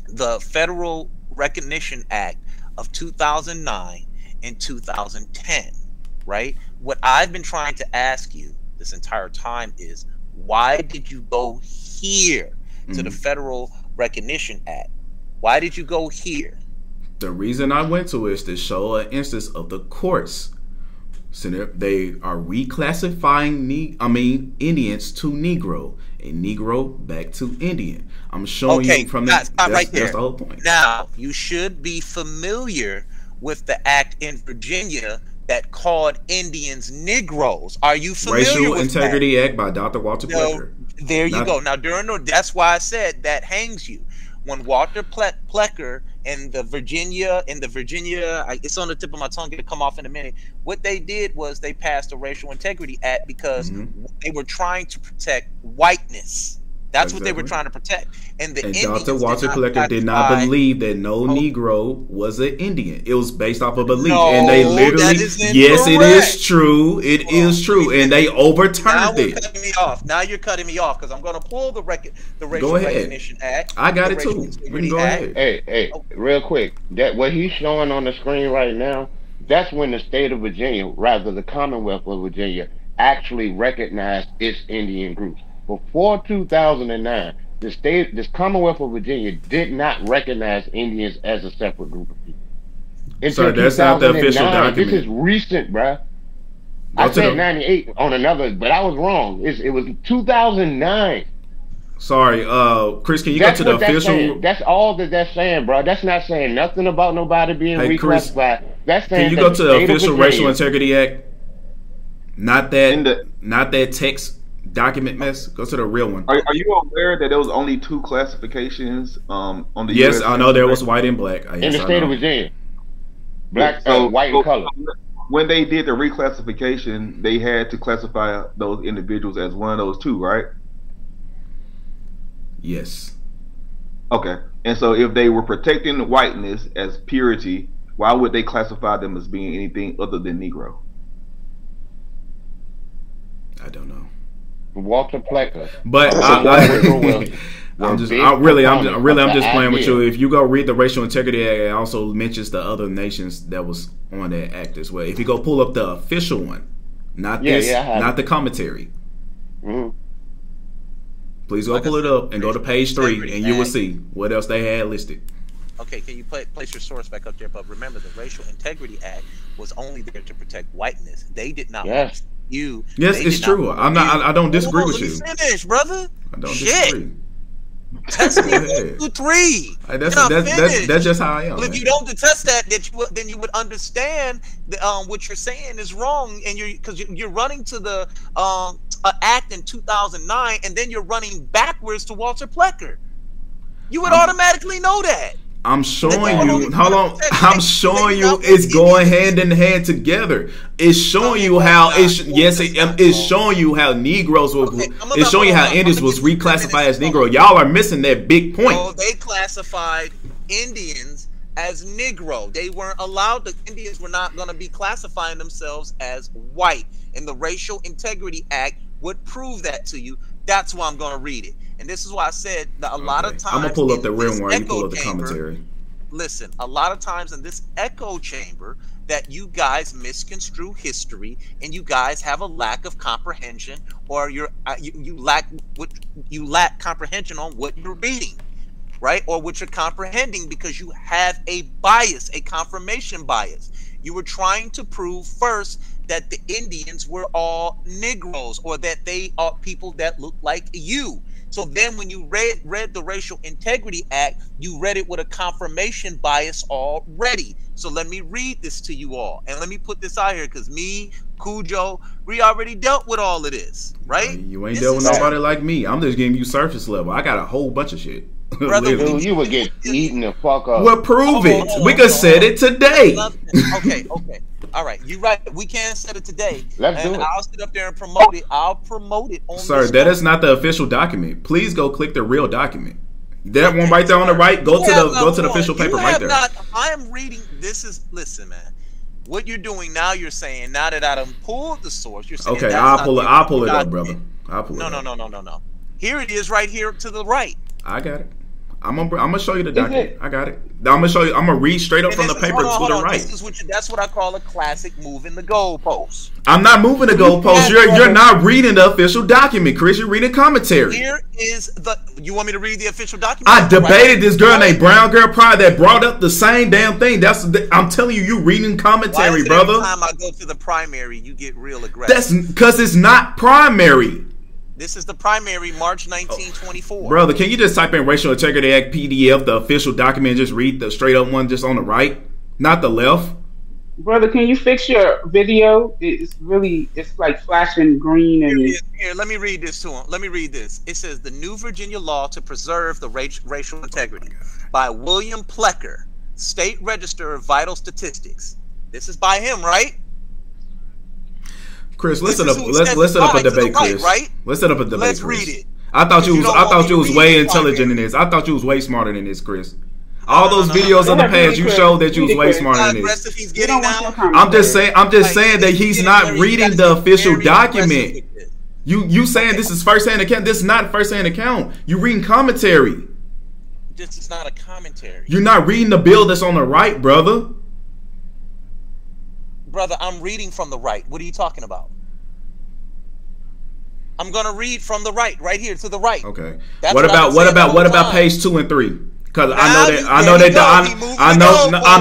the Federal Recognition Act of 2009 and 2010, right? What I've been trying to ask you this entire time is, why did you go here to the Federal Recognition Act? Why did you go here? The reason I went to it is to show an instance of the courts. So they are reclassifying Indians to Negro and Negro back to Indian. I'm showing you from that. That's the whole point. Now, you should be familiar with the act in Virginia that called Indians Negroes. Are you familiar Racial with Integrity that? Act by Dr. Walter Plecker. There you go. Now, that's why I said that hangs you. When Walter Plecker and the Virginia, it's on the tip of my tongue, it'll come off in a minute. What they did was they passed a Racial Integrity Act because they were trying to protect whiteness. That's what they were trying to protect. And Dr. Walter Plecker did not believe that no Negro was an Indian. It was based off of belief. And they literally, yes, it is true. It is true. And they overturned it. Now you're cutting me off because I'm going to pull the Racial Recognition Act. I got it too. We can go ahead. Hey, real quick. That what he's showing on the screen right now, that's when the state of Virginia, rather the Commonwealth of Virginia, actually recognized its Indian groups. Before 2009, this Commonwealth of Virginia did not recognize Indians as a separate group of people. Sir, that's not the official document. This is recent, bruh. I said 98 on another, but I was wrong. It was 2009. Sorry, Chris, can you go to the official? That's all that's saying, bro. That's not saying nothing about nobody being reclassified. That's saying, can you go to the official Racial Integrity Act? Not that text document mess. Go to the real one. Are you aware that there was only 2 classifications on the Yes, US I know there was white and black. In the state of Virginia. Black, white, and color. When they did the reclassification, they had to classify those individuals as one of those 2, right? Yes. Okay. And so if they were protecting whiteness as purity, why would they classify them as being anything other than Negro? I don't know. Walter Plecker. But I'm just playing with you. If you go read the Racial Integrity Act, it also mentions the other nations that was on that act as well. If you go pull up the official one, not the commentary. Mm-hmm. Please go pull it up and go to page 3, and you will see what else they had listed. Okay, can you place your source back up there? But remember, the Racial Integrity Act was only there to protect whiteness. They did not want you. Yes, it's true. I don't disagree with you. Finish, brother. I don't disagree. Test me 1, 2, 3. That's just how I am. Well, if you don't detest that, then you would understand what you're saying is wrong, and you're running to the act in 2009, and then you're running backwards to Walter Plecker. You would automatically know that. I'm showing you. Hold on. I'm showing you. It's going hand in hand together. It's showing you how. It's showing you how Negroes were. It's showing you how Indians was reclassified as Negro. Y'all are missing that big point. No, they classified Indians as Negro. They weren't allowed. The Indians were not going to be classifying themselves as white, and the Racial Integrity Act would prove that to you. That's why I'm going to read it. And this is why I said that a lot of times I'm gonna pull up the real one. You pull up the commentary. Listen, a lot of times in this echo chamber that you guys misconstrue history, and you guys have a lack of comprehension, or you lack comprehension on what you're reading, right? Or what you're comprehending, because you have a bias, a confirmation bias. You were trying to prove first that the Indians were all Negroes, or that they are people that look like you. So then when you read the Racial Integrity Act, you read it with a confirmation bias already. So let me read this to you all. And let me put this out here, because me, Cujo, we already dealt with all of this, right? You ain't dealt with nobody like me. I'm just giving you surface level. I got a whole bunch of shit. Brother, dude, you would get eaten the fuck up. Well, prove it. We could set it today. Okay. All right, you're right. We can set it today. Let's do it. I'll sit up there and promote it. I'll promote it on. Sir, that is not the official document. Please go click the real document. That one right there on the right. Go to the official paper right there. I am reading. Listen, man. What you're doing now, you're saying, now that I done pulled the source, you're saying, okay, I'll pull it up, brother. I'll pull it up. No. Here it is, right here to the right. I got it. I'm gonna show you the document. I got it. I'm gonna show you. I'm gonna read straight up from the paper to the right. That's what I call a classic moving the goalpost. I'm not moving the goalpost. You're not reading the official document, Chris. You're reading commentary. Here is the. You want me to read the official document? I debated this girl named Brown Girl Pride that brought up the same damn thing. I'm telling you, you reading commentary, brother. Every time I go to the primary, you get real aggressive. That's because it's not primary. This is the primary, March 1924. Brother, can you just type in Racial Integrity Act PDF, the official document, and just read the straight up one just on the right, not the left? Brother, can you fix your video? It's like flashing green. And Here, let me read this to him. Let me read this. It says, the New Virginia Law to Preserve the Racial Integrity by William Plecker, State Register of Vital Statistics. This is by him, right? Chris, let's set up a debate, Chris. Right? Let's set up a debate, Let's Chris. read it. I thought you was way intelligent in this. I thought you was way smarter than this, Chris. All those videos of the past, you showed that you was way smarter than this. I'm just saying that he's not reading the official document. You saying this is first-hand account? This is not first-hand account. You reading commentary. This is not a commentary. You're not reading the bill that's on the right, brother. Brother, I'm reading from the right. What are you talking about? I'm gonna read from the right here to the right. Okay. That's What about page 2 and 3? Because I'm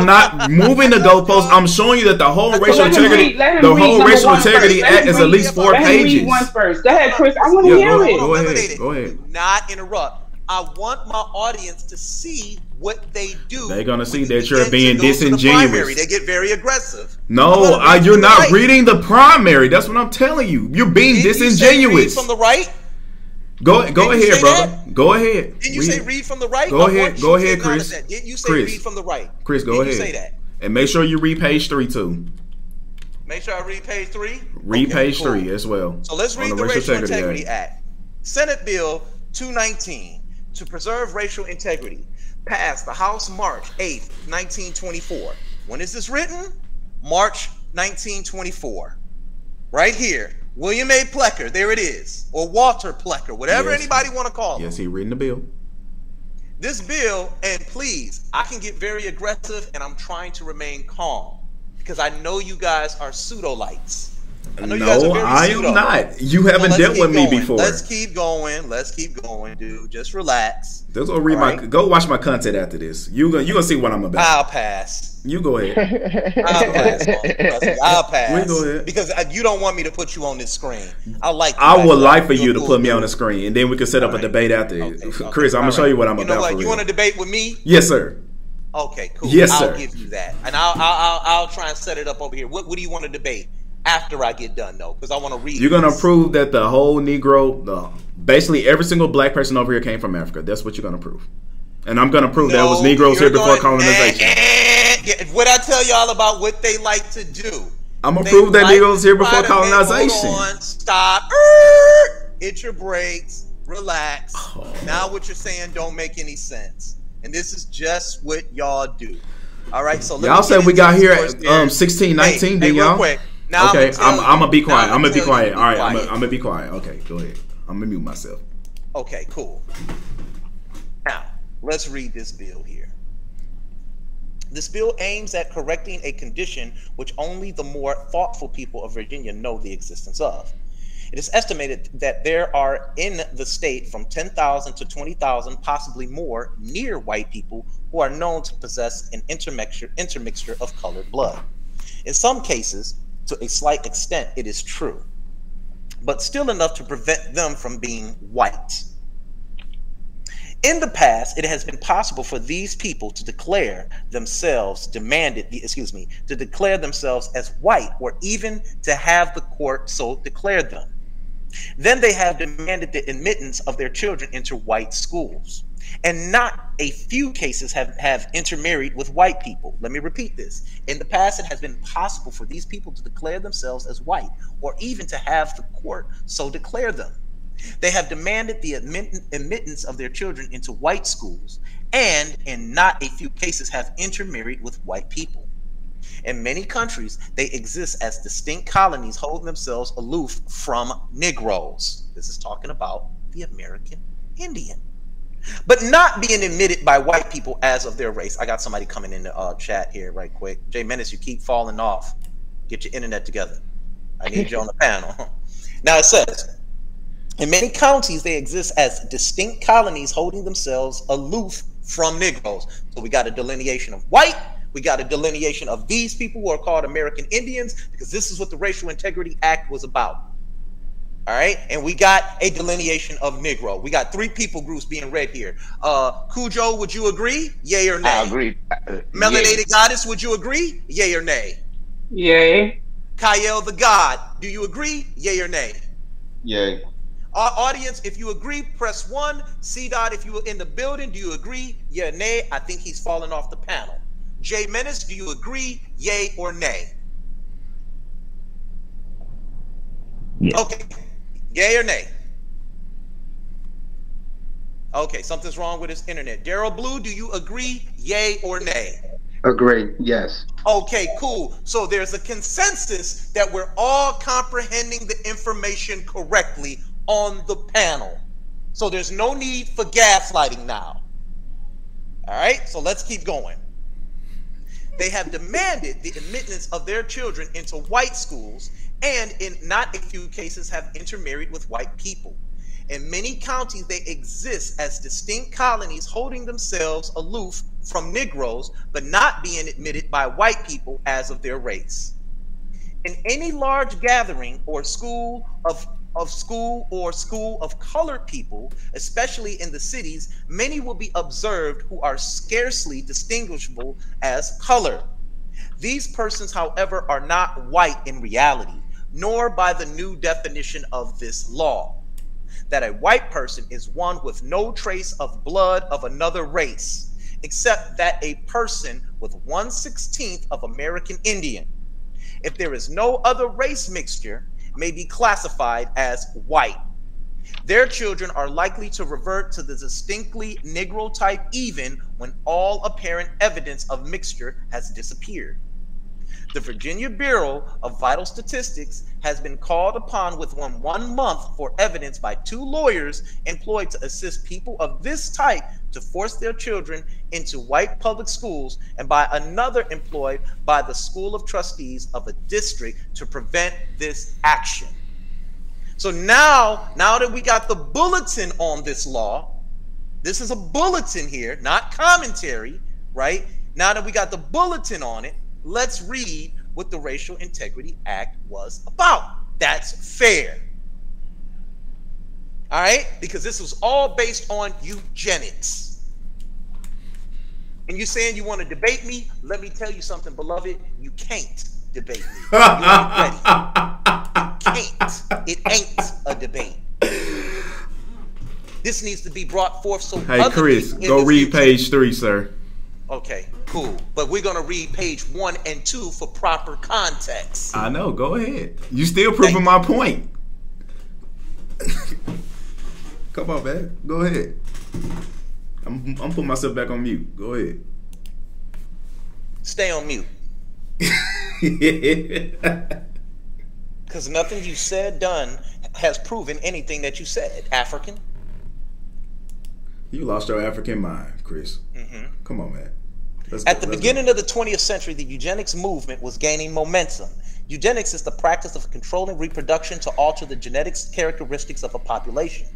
not moving the goalposts. I'm showing you that the whole racial integrity act is at least 4 pages. Read one first. Go ahead, Chris. I want to hear it. Go ahead. Do not interrupt. I want my audience to see what they do. They're gonna see that you're being disingenuous. They get very aggressive. No, you're not reading the primary. That's what I'm telling you. You're being disingenuous. Read from the right. Go ahead, brother. Go ahead. Didn't you say read from the right? Go ahead, Chris. Didn't you say read from the right? Chris, go ahead. Didn't you say that? And make sure you read page 3 too. Make sure I read page 3. Read page 3 as well. So let's read the Racial Integrity Act. Senate Bill 219 to preserve racial integrity passed the House March 8th, 1924. When is this written? March 1924. Right here. William A. Plecker, there it is. Or Walter Plecker, whatever anybody want to call him. Yes, he reading the bill. This bill, and please, I can get very aggressive and I'm trying to remain calm because I know you guys are pseudo-lights. I know you guys are very pseudo. am not. You haven't dealt with me before. Let's keep going. Let's keep going, dude. Just relax. Let's go read go watch my content after this. You gonna see what I'm about. I'll pass. You go ahead. I'll pass. We go ahead. Because you don't want me to put you on this screen. I would like for you to put me on the screen, and then we can set up a debate after. Okay. Chris, I'm gonna show you what I'm about. What, you want to debate with me? Yes, sir. Okay, cool. Yes, sir. I'll give you that, and I'll try and set it up over here. What do you want to debate? After I get done, though, because I want to read. You're gonna prove that the whole Negro, basically every single black person over here came from Africa. That's what you're gonna prove, and I'm gonna prove that it was Negroes here before colonization. What I tell y'all about what they like to do? I'm gonna prove that Negroes here before colonization. Hold on, stop. Hit your brakes. Relax. Now what you're saying don't make any sense, and this is just what y'all do. All right, so y'all said we got here at 1619, did y'all? Real quick. Now okay, I'm gonna be quiet. I'm gonna be quiet. All right, I'm gonna be quiet. Okay, go ahead. I'm gonna mute myself. Okay, cool. Now, let's read this bill here. This bill aims at correcting a condition which only the more thoughtful people of Virginia know the existence of. It is estimated that there are in the state from 10,000 to 20,000, possibly more, near white people who are known to possess an intermixture of colored blood. In some cases, to a slight extent, it is true, but still enough to prevent them from being white. In the past, it has been possible for these people to declare themselves to declare themselves as white, or even to have the court so declare them. Then they have demanded the admittance of their children into white schools. And not a few cases have intermarried with white people. Let me repeat this. In the past, it has been possible for these people to declare themselves as white, or even to have the court so declare them. They have demanded the admittance of their children into white schools, and in not a few cases have intermarried with white people. In many countries, they exist as distinct colonies holding themselves aloof from Negroes. This is talking about the American Indian. But not being admitted by white people as of their race. I got somebody coming in the chat here right quick. Jay Menace, you keep falling off. Get your internet together. I need you on the panel. Now it says, in many counties, they exist as distinct colonies holding themselves aloof from Negroes. So we got a delineation of white. We got a delineation of these people who are called American Indians, because this is what the Racial Integrity Act was about. All right, and we got a delineation of Negro. We got 3 people groups being read here. Cujo, would you agree? Yay or nay? I agree. Melanated Goddess, would you agree? Yay or nay? Yay. Kyle the God, do you agree? Yay or nay? Yay. Our audience, if you agree, press 1. C-Dot, if you were in the building, do you agree? Yeah, nay. I think he's falling off the panel. Jay Menace, do you agree? Yay or nay? Yeah. Okay. Yay or nay? Okay, something's wrong with his internet. Daryl Blue, do you agree? Yay or nay? Agree, yes. Okay, cool. So there's a consensus that we're all comprehending the information correctly on the panel. So there's no need for gaslighting now. All right, so let's keep going. They have demanded the admittance of their children into white schools, and in not a few cases have intermarried with white people. In many counties, they exist as distinct colonies holding themselves aloof from Negroes, but not being admitted by white people as of their race. In any large gathering or school of colored people, especially in the cities, many will be observed who are scarcely distinguishable as colored. These persons, however, are not white in reality, nor by the new definition of this law, that a white person is one with no trace of blood of another race, except that a person with 1/16 of American Indian, if there is no other race mixture, may be classified as white. Their children are likely to revert to the distinctly Negro type even when all apparent evidence of mixture has disappeared. The Virginia Bureau of Vital Statistics has been called upon within 1 month for evidence by 2 lawyers employed to assist people of this type to force their children into white public schools, and by another employed by the School of Trustees of a district to prevent this action. So now that we got the bulletin on this law, this is a bulletin here, not commentary, right? Now that we got the bulletin on it, let's read what the Racial Integrity Act was about. That's fair. All right? Because this was all based on eugenics. And you saying you want to debate me? Let me tell you something, beloved. You can't debate me. You ain't ready. You can't. It ain't a debate. This needs to be brought forth so. Hey, Chris, go read page 3, sir. Okay, cool. But we're going to read page 1 and 2 for proper context. I know. Go ahead. You still proving my point. Come on, man. Go ahead. I'm putting myself back on mute. Go ahead. Stay on mute. Because nothing you said, done, has proven anything that you said, African. You lost your African mind, Chris. Mm-hmm. Come on, man. At the beginning of the 20th century, the eugenics movement was gaining momentum. Eugenics is the practice of controlling reproduction to alter the genetic characteristics of a population.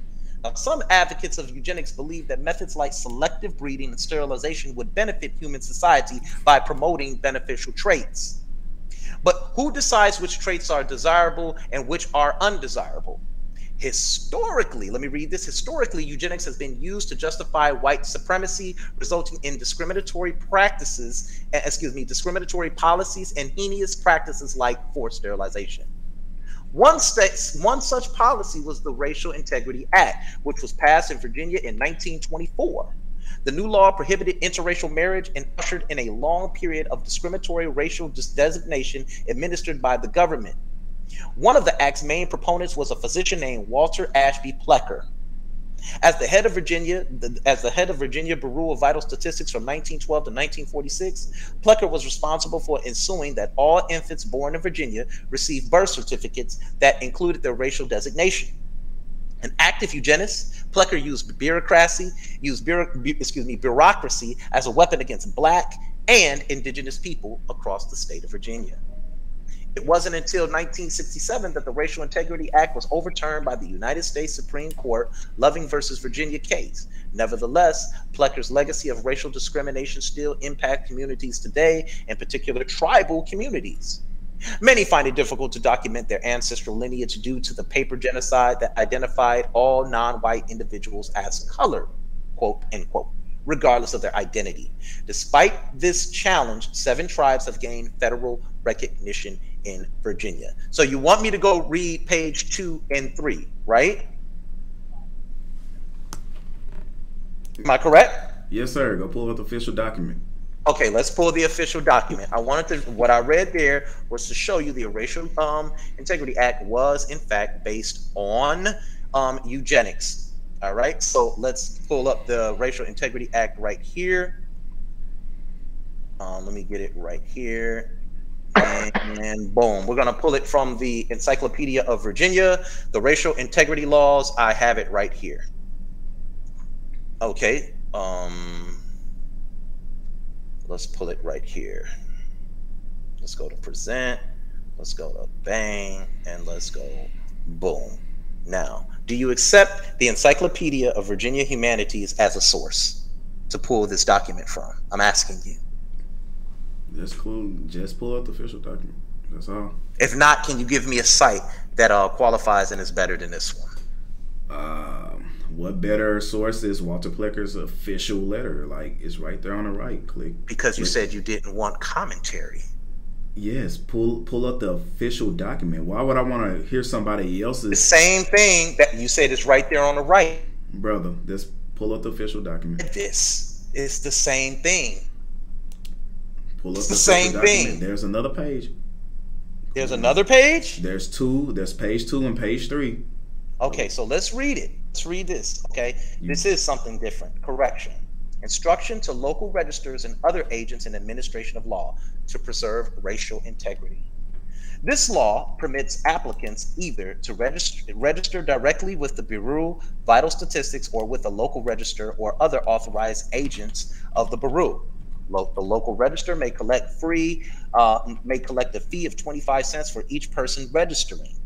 Now, some advocates of eugenics believe that methods like selective breeding and sterilization would benefit human society by promoting beneficial traits. But who decides which traits are desirable and which are undesirable? Historically, let me read this. Historically, eugenics has been used to justify white supremacy, resulting in discriminatory policies and heinous practices like forced sterilization. One such policy was the Racial Integrity Act, which was passed in Virginia in 1924. The new law prohibited interracial marriage and ushered in a long period of discriminatory racial designation administered by the government. One of the act's main proponents was a physician named Walter Ashby Plecker. As the head of Virginia Bureau of Vital Statistics from 1912 to 1946, Plecker was responsible for ensuring that all infants born in Virginia received birth certificates that included their racial designation. An active eugenist, Plecker used bureaucracy as a weapon against Black and indigenous people across the state of Virginia. It wasn't until 1967 that the Racial Integrity Act was overturned by the United States Supreme Court, Loving versus Virginia case. Nevertheless, Plecker's legacy of racial discrimination still impacts communities today, in particular tribal communities. Many find it difficult to document their ancestral lineage due to the paper genocide that identified all non-white individuals as colored, quote, end quote, regardless of their identity. Despite this challenge, 7 tribes have gained federal recognition in Virginia. So you want me to go read page 2 and 3, right? Am I correct? Yes, sir. Go pull up the official document. Okay, let's pull the official document. What I read there was to show you the Racial Integrity Act was in fact based on eugenics. All right, so let's pull up the Racial Integrity Act right here. Let me get it right here. And boom, we're gonna pull it from the Encyclopedia of Virginia, the Racial Integrity Laws. I have it right here. Okay, let's pull it right here. Let's go to present. Let's go to bang, and let's go boom. Now, do you accept the Encyclopedia of Virginia Humanities as a source to pull this document from? I'm asking you. That's cool. Just pull out the official document. That's all. If not, can you give me a site that qualifies and is better than this one? What better source is Walter Plecker's official letter? Like, it's right there on the right. Click. Because you said you didn't want commentary. Yes, pull up the official document. Why would I want to hear somebody else's? The same thing that you said is right there on the right. Brother, just pull up the official document. This is the same thing. Pull up It's the the same document. thing. There's another page. There's another page? There's two. There's page 2 and page 3. Okay, so let's read it. Let's read this, okay? This is something different. Correction. Instruction to local registers and other agents in administration of law to preserve racial integrity. This law permits applicants either to register directly with the Bureau Vital Statistics or with a local register or other authorized agents of the Bureau. The local register may collect a fee of 25 cents for each person registering,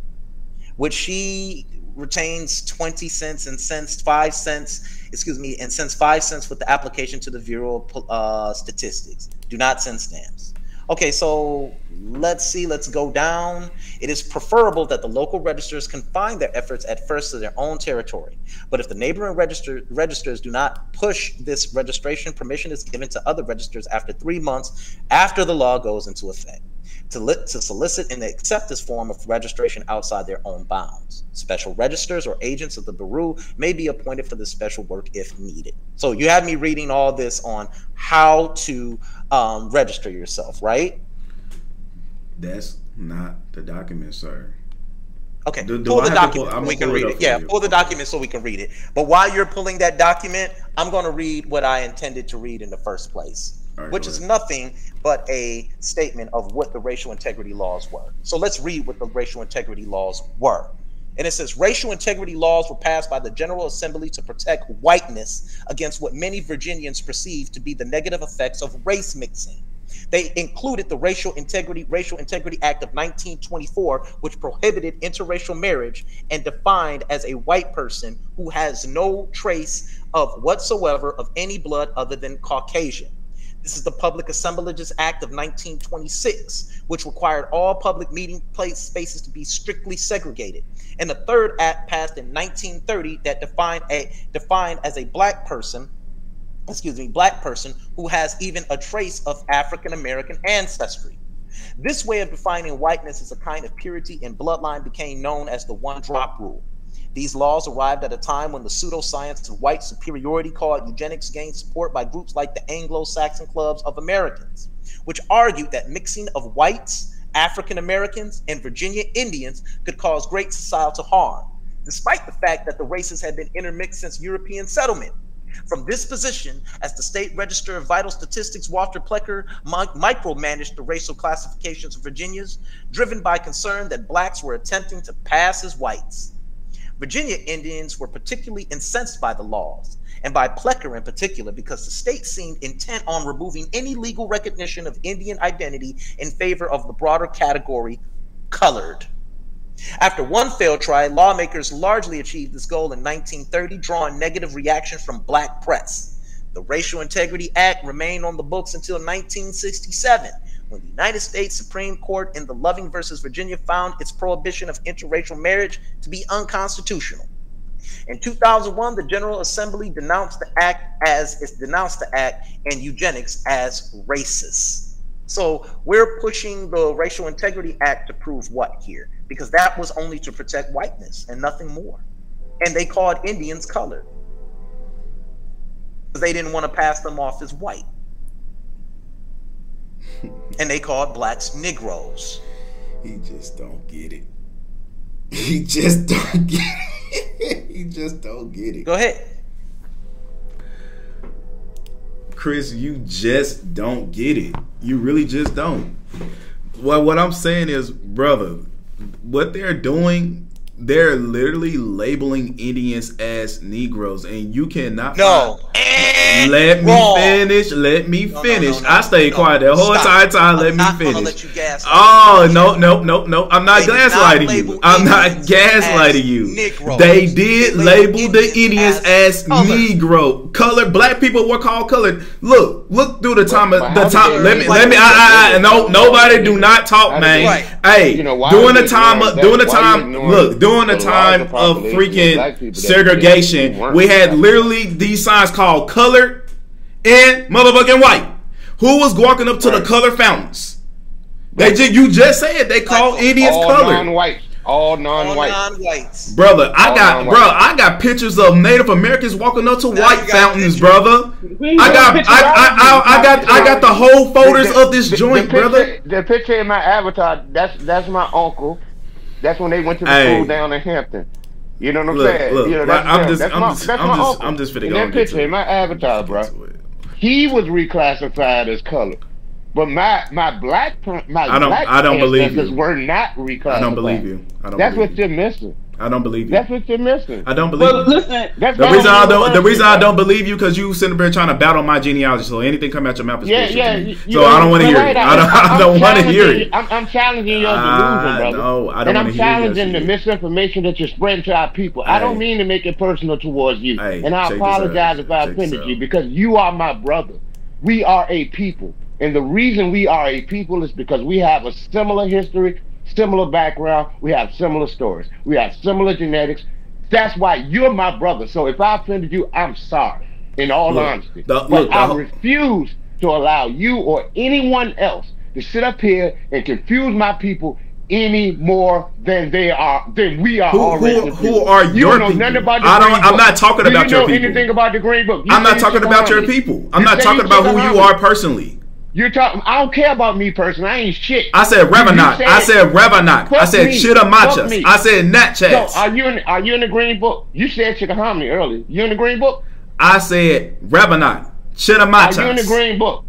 which she retains 20 cents and sends 5 cents, and sends 5 cents with the application to the Bureau of Statistics. Do not send stamps. Okay, so let's see, let's go down. It is preferable that the local registers confine their efforts at first to their own territory. But if the neighboring registers do not push this registration, permission is given to other registers after 3 months after the law goes into effect to solicit and accept this form of registration outside their own bounds. Special registers or agents of the Bureau may be appointed for this special work if needed. So you had me reading all this on how to register yourself, right? That's not the document, sir. Okay, pull the document so we can read it. Yeah, pull the document so we can read it. But while you're pulling that document, I'm going to read what I intended to read in the first place, which is nothing but a statement of what the racial integrity laws were. So let's read what the racial integrity laws were. And it says, racial integrity laws were passed by the General Assembly to protect whiteness against what many Virginians perceived to be the negative effects of race mixing. They included the Racial Integrity Act of 1924, which prohibited interracial marriage and defined as a white person who has no trace of whatsoever of any blood other than Caucasian. This is the Public Assemblages Act of 1926, which required all public meeting place spaces to be strictly segregated. And the third act passed in 1930 that defined as a black person who has even a trace of African American ancestry. This way of defining whiteness as a kind of purity in bloodline became known as the one-drop rule. These laws arrived at a time when the pseudoscience of white superiority called eugenics gained support by groups like the Anglo-Saxon Clubs of Americans, which argued that mixing of whites, African Americans, and Virginia Indians could cause great societal harm, despite the fact that the races had been intermixed since European settlement. From this position, as the State Register of Vital Statistics, Walter Plecker micromanaged the racial classifications of Virginians, driven by concern that blacks were attempting to pass as whites. Virginia Indians were particularly incensed by the laws, and by Plecker in particular, because the state seemed intent on removing any legal recognition of Indian identity in favor of the broader category, colored. After one failed try, lawmakers largely achieved this goal in 1930, drawing negative reaction from black press. The Racial Integrity Act remained on the books until 1967, when the United States Supreme Court in the Loving versus Virginia found its prohibition of interracial marriage to be unconstitutional. In 2001, the General Assembly denounced the act and eugenics as racist. So we're pushing the Racial Integrity Act to prove what here? Because that was only to protect whiteness and nothing more. And they called Indians colored, because they didn't want to pass them off as white. And they called blacks Negroes. He just don't get it. He just don't get it. He just don't get it. Go ahead. Chris, you just don't get it. You really just don't. Well, what I'm saying is, brother, what they're doing They're literally labeling Indians as Negroes, and you cannot. No. Let me finish. Let me finish. I stayed quiet the whole entire time. Let me finish. Let you gaslight. Oh, no. I'm not gaslighting you. I'm not gaslighting you. They did label the Indians as Negro. Colored. Black people were called colored. Look through the time of the time. Let me. No, nobody do not talk, man. Hey, during the time of freaking segregation, we had literally these signs called colored and motherfucking white. Who was walking up to the color fountains? You just said they call Indians colored. All non-whites. Brother, I got pictures of Native Americans walking up to white fountains, brother. I got the whole photos of this joint, brother. The picture in my avatar, that's my uncle. That's when they went to the school down in Hampton. You know what I'm saying? Look, I'm just finna go. That picture in my avatar, bro. He was reclassified as color, but my black ancestors were not reclassified. I don't believe you. That's what you're missing. I don't believe you. That's what you're missing. I don't believe you. Listen, the reason I don't believe you because you sitting there trying to battle my genealogy. So anything come out your mouth is bullshit. So I don't want to hear it. I don't want to hear it. I'm challenging your delusion, brother. No, I don't. And I'm challenging the misinformation that you're spreading to our people. I don't mean to make it personal towards you, and I apologize if I offended you because you are my brother. We are a people, and the reason we are a people is because we have a similar history. Similar background, we have similar stories, we have similar genetics. That's why you're my brother. So if I offended you, I'm sorry. In all honesty, I refuse to allow you or anyone else to sit up here and confuse my people any more than we are already. Who are your people? I'm not talking about your people. Do you know anything about the Green Book? I'm not talking about your people. I'm not talking about who you are personally. You're talking. I don't care about me personally. I ain't shit. I said Revenant. I said Chittamachas. I said Natchas. So are you in the Green Book? You said Chickahominy earlier. You in the Green Book? I said Revenant. Chittamachas. Are you in the Green Book?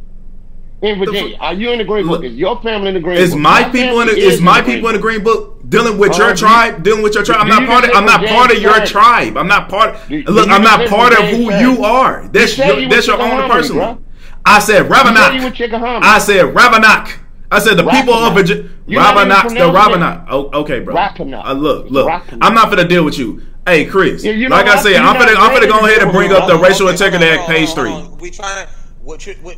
In Virginia, are you in the Green Book? Is your family in the Green Book? Is my people in the Green Book? Dealing with your tribe. I'm not part of your tribe. I'm not part of who you are. That's your own person. I said Rabanak. I said Rabanak. I said the people of Virginia. Rabanak. Oh, okay, bro. Look. I'm not finna deal with you. Hey, Chris. Like I said, I'm finna go ahead and bring up the Racial Integrity Act, page 3.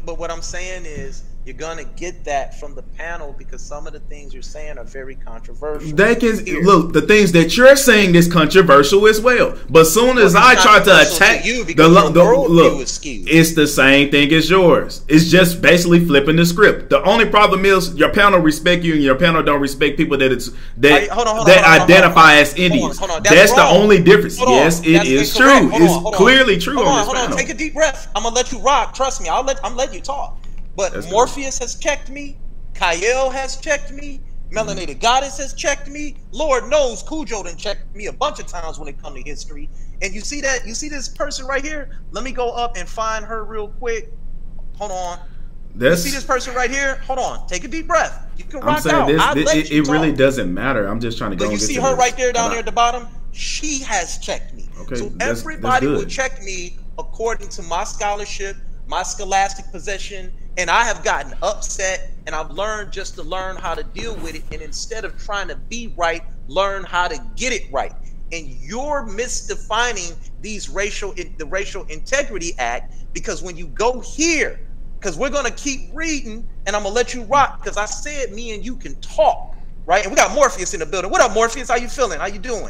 But what I'm saying is, you're gonna get that from the panel because some of the things you're saying are very controversial. Look, the things that you're saying is controversial as well. But soon as I try to attack it's the same thing as yours. It's just basically flipping the script. The only problem is your panel respect you and your panel don't respect people that identify as Indians. That's the only difference. Yes, it is true. It's clearly true on this panel. Take a deep breath. I'm gonna let you rock. Trust me. I'm letting you talk. But that's Morpheus has checked me. Kyle has checked me. Melanated Goddess has checked me. Lord knows Cujo done checked me a bunch of times when it comes to history. And you see that? You see this person right here? Let me go up and find her real quick. Hold on. You see this person right here? Hold on. Take a deep breath. You can rock out. It really doesn't matter. I'm just trying to go. But you see her right there down there at the bottom? She has checked me. Okay, so everybody will check me according to my scholarship, my scholastic possession. And I have gotten upset, and I've learned just to learn how to deal with it. And instead of trying to be right, learn how to get it right. And you're misdefining the Racial Integrity Act, because when you go here, because we're going to keep reading, and I'm going to let you rock, because I said me and you can talk, right? And we got Morpheus in the building. What up, Morpheus? How you feeling? How you doing?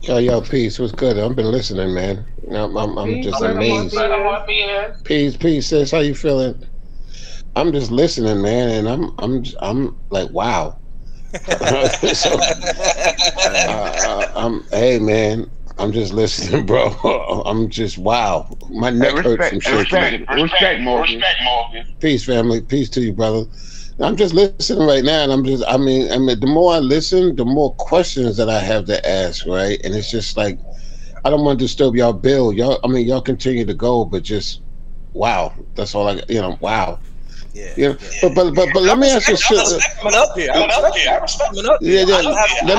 Yo, peace. What's good? I've been listening, man. I'm just amazed. Peace, sis. How you feeling? I'm just listening, man, and I'm like, wow. Hey, man, I'm just listening, bro. I'm just wow. My neck hurts some shit. Respect, Morgan. Peace, family. Peace to you, brother. I'm just listening right now, and I mean, the more I listen, the more questions that I have to ask, right? And it's just like, I don't want to disturb y'all bill. Y'all continue to go, but just wow. That's all wow. Yeah. You know, but let me ask you. Let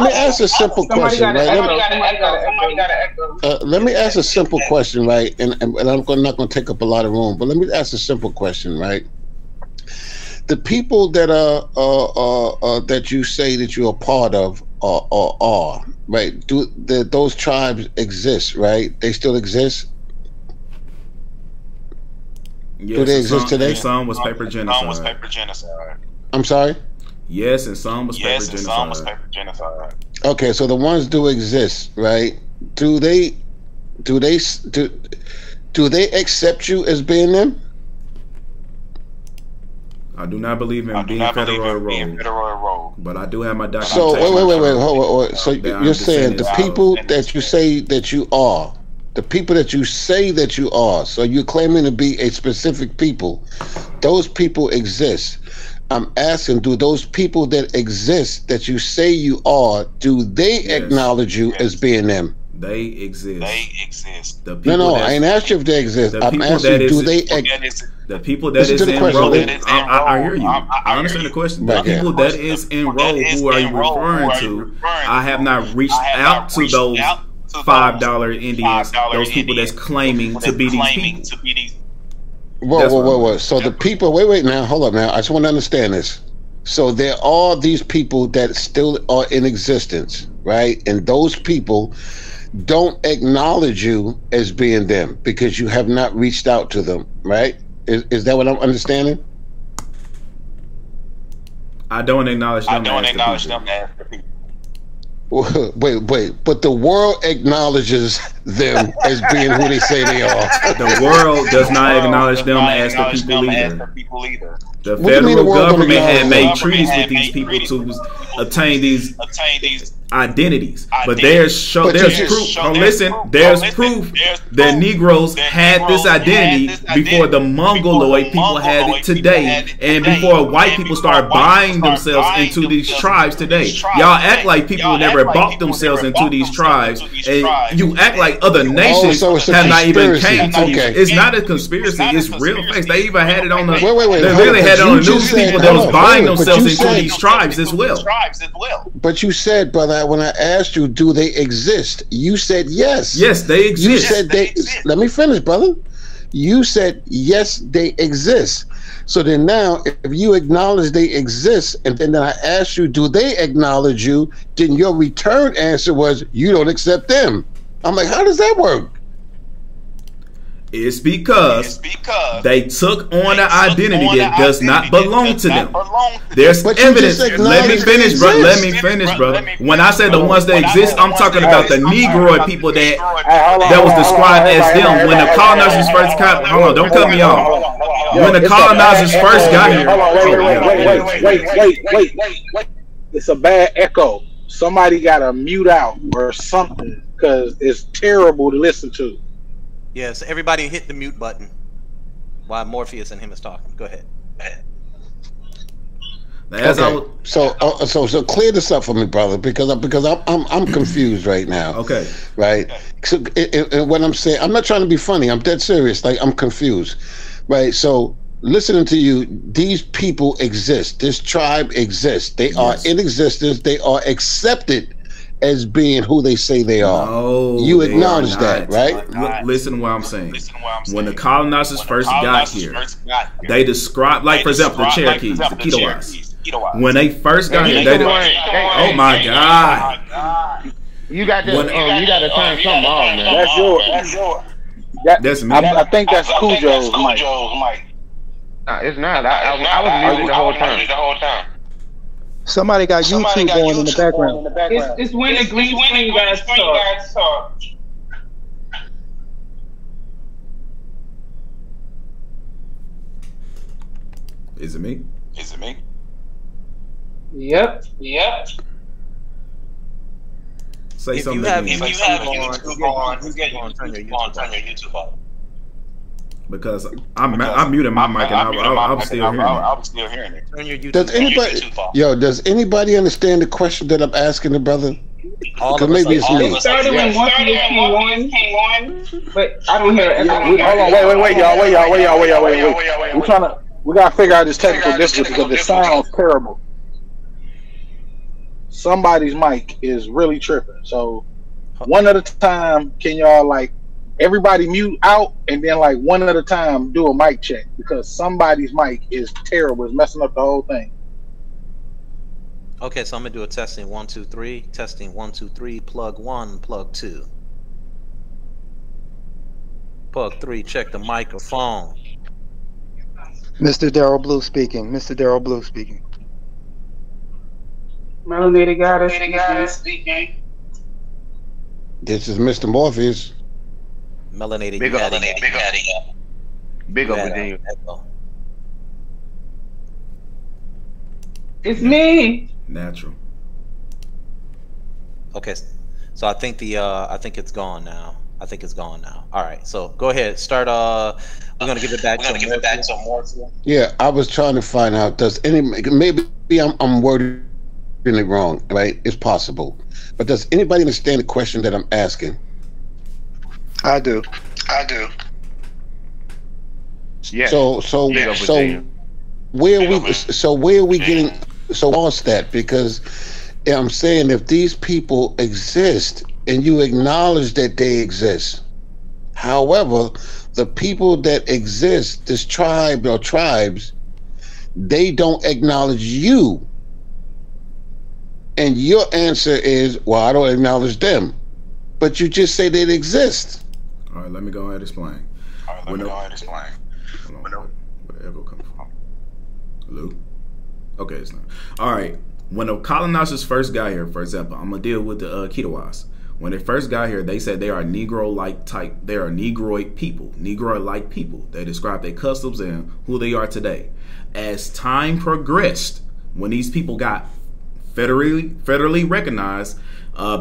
me ask a simple question, right? Let me ask a simple question, right? And I'm not going to take up a lot of room, but let me ask a simple question, right? The people that are that you say that you're a part of are right? Do those tribes exist? Right? They still exist. Yes, do they exist today? And some was paper genocide. I'm sorry? Yes, and some was paper genocide. Okay, so the ones do exist, right? Do they accept you as being them? I do not believe in being federal rogue, but I do have my documentation. So wait. So you're saying the people that you say that you are, the people that you say that you are, so you're claiming to be a specific people, those people exist. I'm asking, do those people that exist that you say you are, do they acknowledge you as being them? They exist. The no, I ain't asked you if they exist. I'm asking, do they the people that is enrolled? I hear you. I understand the question. The people that is enrolled, who are you referring to? I have not reached out to those $5 Indians, those people that's claiming to be these people. Whoa. So the people, wait now, hold up now. I just want to understand this. So there are these people that still are in existence, right? And those people don't acknowledge you as being them because you have not reached out to them, right? Is that what I'm understanding? I don't acknowledge them as the people. Wait, but the world acknowledges them as being who they say they are. The world does not acknowledge them as the people either. The federal government had made treaties with these people to obtain these identities, but there's proof. There's proof that Negroes had this identity before the Mongoloid people had it today, and before white people started buying themselves into these tribes today. Y'all act like people never bought themselves into these tribes, and you act like other nations have not even came to you. It's not a conspiracy. It's real facts. They even had it on the. They really had it on the news. People that was buying themselves into these tribes as well. But you said, brother, when I asked you, do they exist? You said yes. Yes, they exist. You said they. Let me finish, brother. You said yes, they exist. So then now, if you acknowledge they exist, and then I asked you, do they acknowledge you? Then your return answer was you don't accept them. I'm like, how does that work? It's because they took on an identity that does not belong to them. There's evidence. Let me finish, brother. When I say the ones that exist, I'm talking about the Negroid people that was described as them. When the colonizers first got, hold on, don't cut me off. When the colonizers first got here. Wait. It's a bad echo. Somebody got to mute out or something because it's terrible to listen to. Yes, everybody hit the mute button while Morpheus and him is talking. Go ahead. Okay. So clear this up for me, brother, because I'm confused right now. Okay. Right. So what I'm saying, I'm not trying to be funny. I'm dead serious. Like, I'm confused. Right. So listening to you, these people exist. This tribe exists. They are in existence. They are accepted as being who they say they are. No, you acknowledge that, right? Listen to what I'm saying. When the colonizers first got here, they described, like, for example, the Cherokees, the Kitawas. When they first got here, oh my God. You got to turn something off, man. That's yours. That's me. I think that's Cujo's mic. It's not. I was muted the whole time. Somebody got YouTube on in the background. It's when the green screen guys talk. Is it me? Yep. Say something. If you have YouTube on, turn your YouTube on. Because I'm muting my mic and I'm still hearing it. Turn your YouTube. Does anybody understand the question that I'm asking the brother? Because maybe it's me. It started when Morpheus came on, but I don't hear it. Hold on, wait, y'all. We're We gotta figure out this technical difficulty because it sounds terrible. Somebody's mic is really tripping. So one at a time, can y'all like everybody mute out and then like one at a time do a mic check because somebody's mic is terrible. It's messing up the whole thing. Okay, so I'm gonna do a testing 1 2 3. Testing 1 2 3. Plug 1, plug 2. Plug 3. Check the microphone. Mr. Daryl Blue speaking. Mr. Daryl Blue speaking. Melanated Goddess speaking. This is Mr. Morpheus. Melanated. Big up, big up, Virginia. It's me. Natural. Okay, so I think it's gone now. I think it's gone now. All right, so go ahead. Start. We're gonna give it back to Morpheus. Yeah, I was trying to find out. Does any maybe I'm wording it wrong, right? It's possible, but does anybody understand the question that I'm asking? I do. Yeah. So where are we getting so lost at? Because I'm saying if these people exist and you acknowledge that they exist, however, the people that exist, this tribe or tribes, they don't acknowledge you. And your answer is, well, I don't acknowledge them. But you just say they exist. All right, let me go ahead and explain. Where the echo come from? Hello? Okay, it's not. All right. When the colonizers first got here, for example, I'm going to deal with the Kitawas. When they first got here, they said they are Negro-like type. They are Negroid people, Negro-like people. They describe their customs and who they are today. As time progressed, when these people got federally recognized,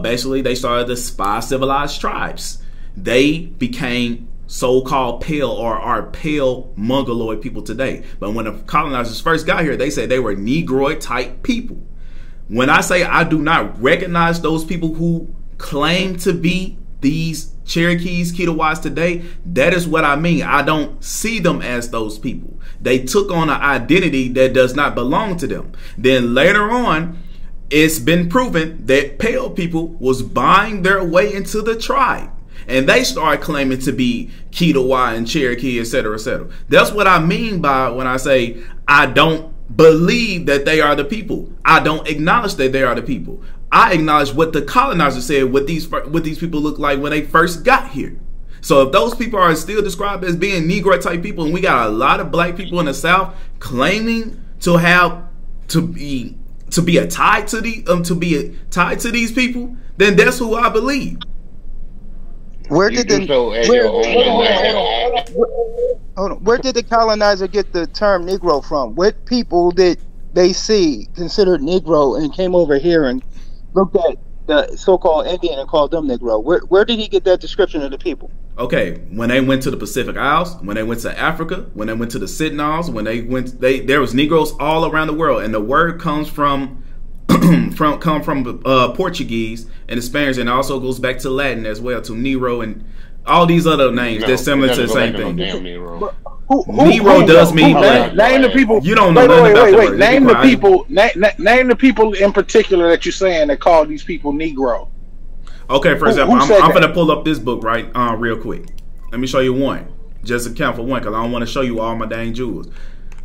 basically they started to spy civilized tribes. They became so-called pale or are pale Mongoloid people today. But when the colonizers first got here, they said they were Negroid type people. When I say I do not recognize those people who claim to be these Cherokees, Kitawas today, that is what I mean. I don't see them as those people. They took on an identity that does not belong to them. Then later on, it's been proven that pale people was buying their way into the tribe. And they started claiming to be Kitawa and Cherokee, etc., etc. That's what I mean by when I say I don't believe that they are the people. I don't acknowledge that they are the people. I acknowledge what the colonizers said, what these people look like when they first got here. So if those people are still described as being Negro type people, and we got a lot of black people in the South claiming to have to be tied to these people, then that's who I believe. Where did the colonizer get the term Negro from? What people did they see considered Negro and came over here and looked at the so-called Indian and called them Negro? Where did he get that description of the people? Okay, when they went to the Pacific Isles, when they went to Africa, when they went to the Sentinels, when they went, there was Negroes all around the world, and the word comes from Portuguese and the Spanish, and it also goes back to Latin as well, to Nero and all these other names that's similar to the same thing. Nero does mean black. Name the people. You don't know nothing about the word. Name the people. Name the people in particular that you're saying that call these people Negro. Okay, for example, I'm going to pull up this book real quick. Let me show you one. Just account for one, because I don't want to show you all my dang jewels.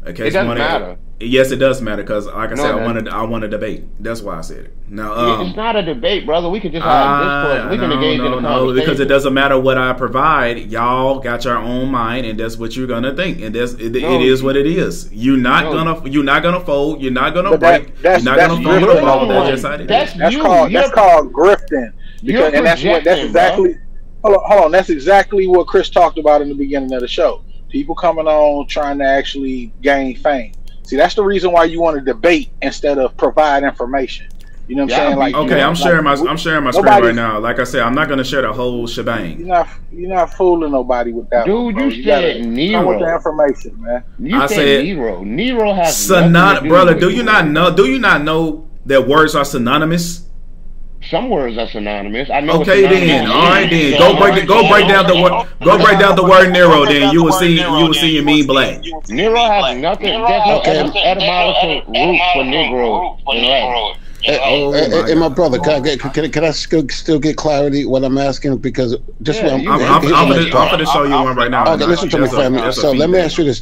Okay, it doesn't matter. Yes, it does matter, because like I said, I want to debate. That's why I said it. Now, it's not a debate, brother. We could just have discourse. We can engage in a conversation. Because it doesn't matter what I provide. Y'all got your own mind, and that's what you're gonna think, and it is what it is. You're not gonna fold. You're not gonna break. You're not gonna fold the ball. That's just how it is. That's called grifting. Because, and that's exactly. Hold on. That's exactly what Chris talked about in the beginning of the show. People coming on trying to actually gain fame. See, that's the reason why you want to debate instead of provide information. You know what I'm saying? Like, okay, I'm sharing my screen right now. Like I said, I'm not going to share the whole shebang. You're not fooling nobody with that. Dude, one, you said Nero. Come with the information, man. You said Nero. Nero has brother. Do you not know that words are synonymous? Some words are synonymous. I know. Okay, then. All right, then. Go break down the word. Go break down the word Nero. Then you will see. You mean black. Nero has nothing. There's no etymological root for Negro in Latin. Hey, my brother, can I still get clarity what I'm asking? Because just I'm going to show you one right now. Okay, listen to me, family. So let me ask you this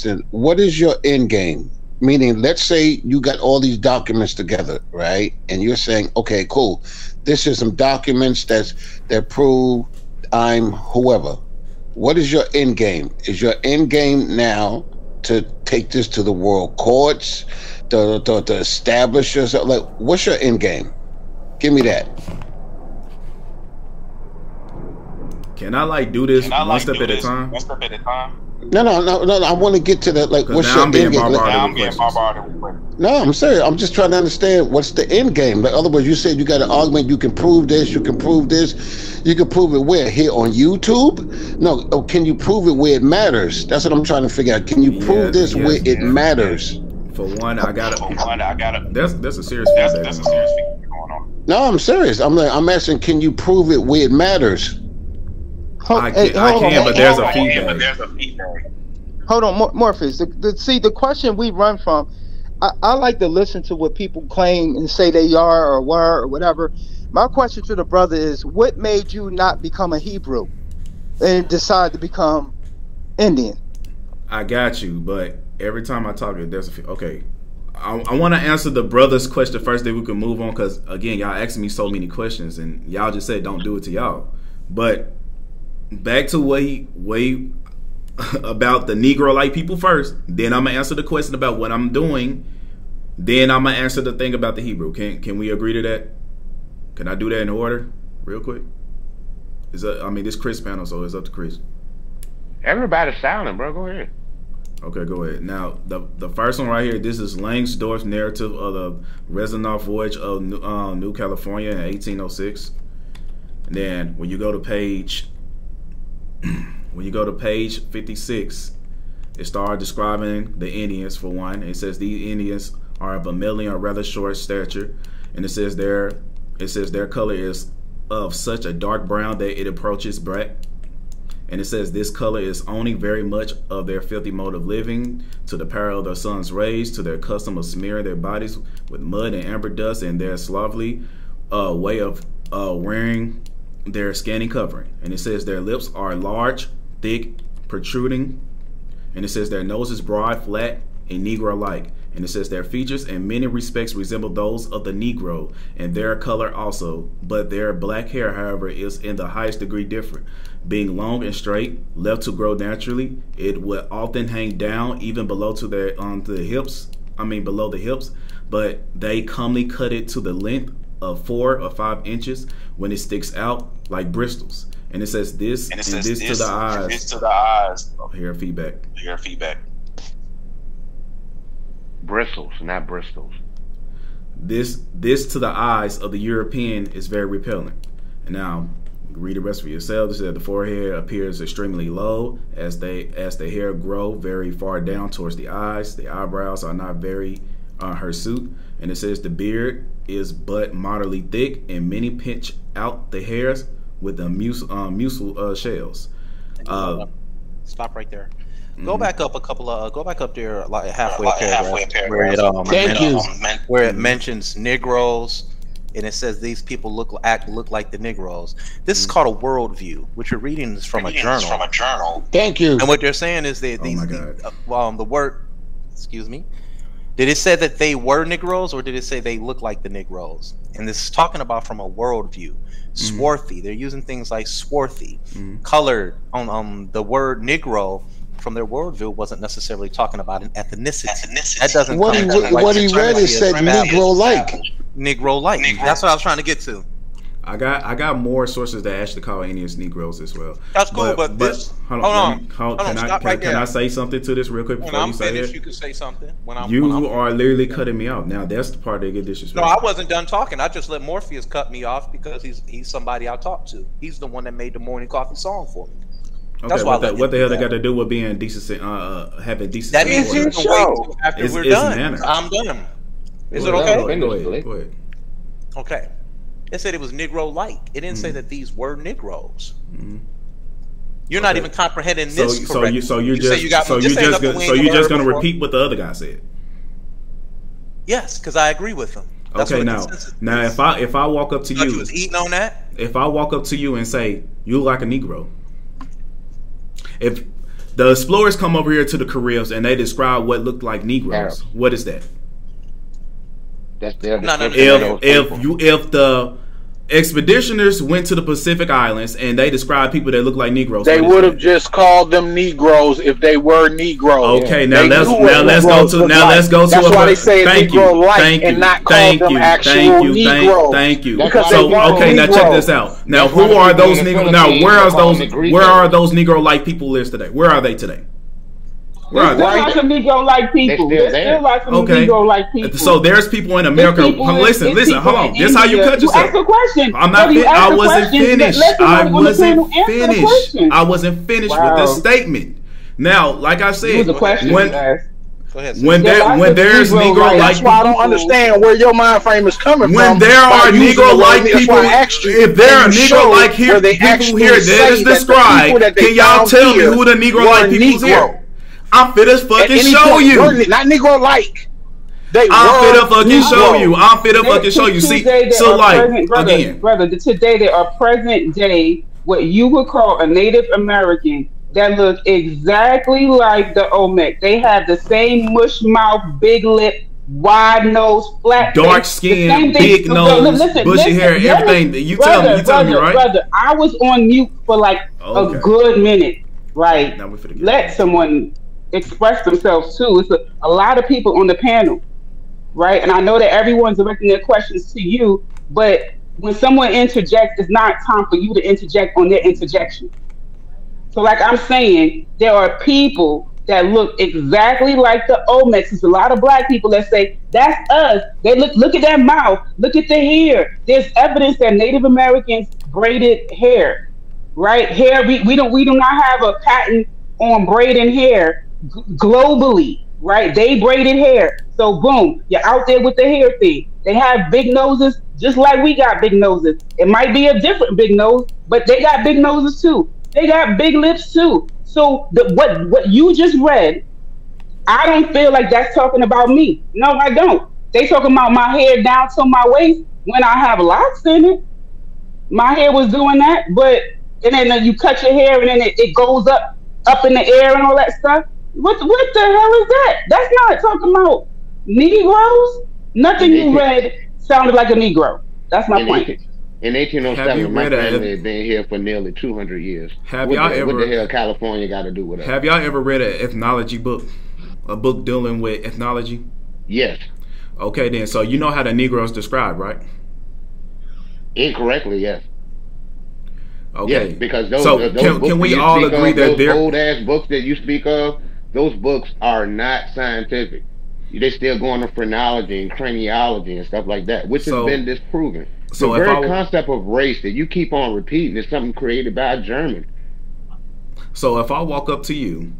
then. What is your end game? Meaning, let's say you got all these documents together, right? And you're saying, okay, cool. This is some documents that prove I'm whoever. What is your end game? Is your end game now to take this to the world courts, to establish yourself? Like, what's your end game? Give me that. Can I do this one step at a time? No. I want to get to that. Like, what's your end game? No, I'm serious. I'm just trying to understand what's the end game. In other words, you said you got an argument. You can prove this. You can prove this. You can prove it where? Here on YouTube? No. Oh, can you prove it where it matters? That's what I'm trying to figure out. Can you prove this where it matters? For one, I got it. That's a serious feedback going on. No, I'm serious. I'm asking, can you prove it where it matters? I can, but there's a feedback. Hold on, Morpheus. See, the question we run from, I like to listen to what people claim and say they are or were or whatever. My question to the brother is, what made you not become a Hebrew and decide to become Indian? I got you, but every time I talk, there's a okay. I want to answer the brother's question first, then we can move on, because again, y'all asking me so many questions, and y'all just said don't do it to y'all. But back to way about the Negro-like people first. Then I'm gonna answer the question about what I'm doing. Then I'm gonna answer the thing about the Hebrew. Can we agree to that? Can I do that in order, real quick? This Chris panel, so it's up to Chris. Everybody's silent, bro. Go ahead. Okay, go ahead. Now, the first one right here. This is Langsdorff's narrative of the Rezanoff voyage of New California in 1806. And then when you go to page 56, it starts describing the Indians for one. It says these Indians are of a middling or rather short stature, and it says their color is of such a dark brown that it approaches black. And it says this color is owning very much of their filthy mode of living, to the peril of the sun's rays, to their custom of smearing their bodies with mud and amber dust, and their slovenly way of wearing their scanty covering. And it says their lips are large, thick, protruding. And it says their nose is broad, flat, and Negro-like. And it says their features in many respects resemble those of the Negro, and their color also. But their black hair, however, is in the highest degree different. Being long and straight, left to grow naturally, it will often hang down even below to their below the hips. But they commonly cut it to the length of 4 or 5 inches when it sticks out like bristles. And it says this and this to the eyes. This to the eyes. Oh, hear feedback. Bristles, not bristles. This to the eyes of the European is very repellent. And now read the rest for yourself. It says the forehead appears extremely low as the hair grow very far down towards the eyes. The eyebrows are not very hirsute. And it says the beard is but moderately thick, and many pinch out the hairs with the mucil shells. Stop right there. Go back up go back up there like halfway paragraph where it mentions Negroes, and it says these people look like the Negroes. This is called a worldview, which you're reading is from a journal. Thank you. And what they're saying is that the word, excuse me, did it say that they were Negroes, or did it say they look like the Negroes? And this is talking about from a worldview. Swarthy. They're using things like swarthy, colored. On the word Negro from their worldview wasn't necessarily talking about an ethnicity. That doesn't. What he read is said Negro-like. Negro-like. That's what I was trying to get to. I got more sources that actually call Indians Negroes as well. That's cool, but hold on. Can I say something to this real quick before you say it? You can say something. You are literally cutting me out. Now that's the part that get disrespectful. No, I wasn't done talking. I just let Morpheus cut me off because he's somebody I talk to. He's the one that made the morning coffee song for me. Okay, what the hell they got to do with being decent, having decency? That means you can wait after we're done. I'm done. Is it okay? Go ahead. Okay. It said it was Negro-like. It didn't say that these were Negroes. You're not even comprehending this correctly. So you're just going to repeat what the other guy said. Yes, because I agree with him. That's okay, now if I walk up to you, was eating on that. If I walk up to you and say you look like a Negro, if the explorers come over here to the Caribs and they describe what looked like Negroes, what is that? That's their if the expeditioners went to the Pacific Islands and they described people that look like Negroes, they would have just called them Negroes if they were Negroes. Okay, now let's go to that's why they say Negro-like and not call them actual Negroes. Thank you. So okay, now check this out. Now who are those Negroes? Now where are those Negro-like people live today? Where are they today? There's still like some Negro-like people. There's still like some Negro-like people. So there's people in America. Listen, hold on. This is how you cut yourself. Ask a question. I wasn't finished. I wasn't finished with this statement. Now, like I said, when there's Negro-like, that's why I don't understand where your mind frame is coming from. When there are Negro-like people, if there are Negro-like people here that is described, can y'all tell me who the Negro-like people here? I'm finna fucking show you. Not Negro-like. I'm finna fucking show you. I'm finna fucking show you. See, so like, again. Brother, today there are present day what you would call a Native American that look exactly like the Olmec. They have the same mush mouth, big lip, wide nose, flat dark skin, big nose, bushy hair, everything. You tell me, right? Brother, I was on mute for like a good minute. Right. Let someone express themselves too. It's a lot of people on the panel, right? And I know that everyone's directing their questions to you, but when someone interjects, it's not time for you to interject on their interjection. So like I'm saying, there are people that look exactly like the Olmecs. There's a lot of black people that say, that's us. They look at that mouth, look at the hair. There's evidence that Native Americans braided hair, right? Hair, we do not have a patent on braiding hair globally, right? They braided hair. So boom, you're out there with the hair thing. They have big noses just like we got big noses. It might be a different big nose, but they got big noses too. They got big lips too. So what you just read, I don't feel like that's talking about me. No, I don't. They talking about my hair down to my waist when I have locks in it. My hair was doing that, and then you cut your hair and then it goes up in the air and all that stuff. What the hell is that? That's not talking about Negroes. Nothing you read sounded like a Negro. That's my point. In 1807, my family had been here for nearly 200 years. What the hell California got to do with it? Have y'all ever read an ethnology book? A book dealing with ethnology? Yes. Okay, then. So you know how the Negroes described, right? Incorrectly, yes. Okay. Yes, because those can we all agree that those old ass books that you speak of, those books are not scientific. They still going on phrenology and craniology and stuff like that, which has been disproven. So the very concept of race that you keep on repeating is something created by a German. So if I walk up to you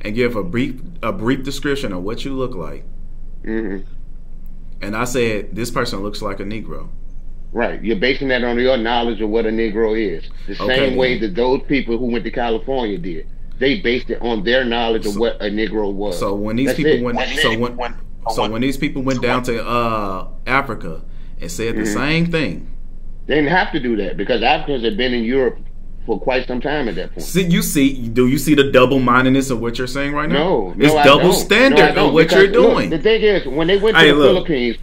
and give a brief description of what you look like, and I said this person looks like a Negro. Right, you're basing that on your knowledge of what a Negro is. The same way that those people who went to California did. They based it on their knowledge of what a Negro was. So when these people when these people went down to Africa and said the same thing, they didn't have to do that because Africans had been in Europe for quite some time at that point. Do you see the double-mindedness of what you're saying right now? No, it's double standard of what you're doing. Look, the thing is, when they went to the Philippines,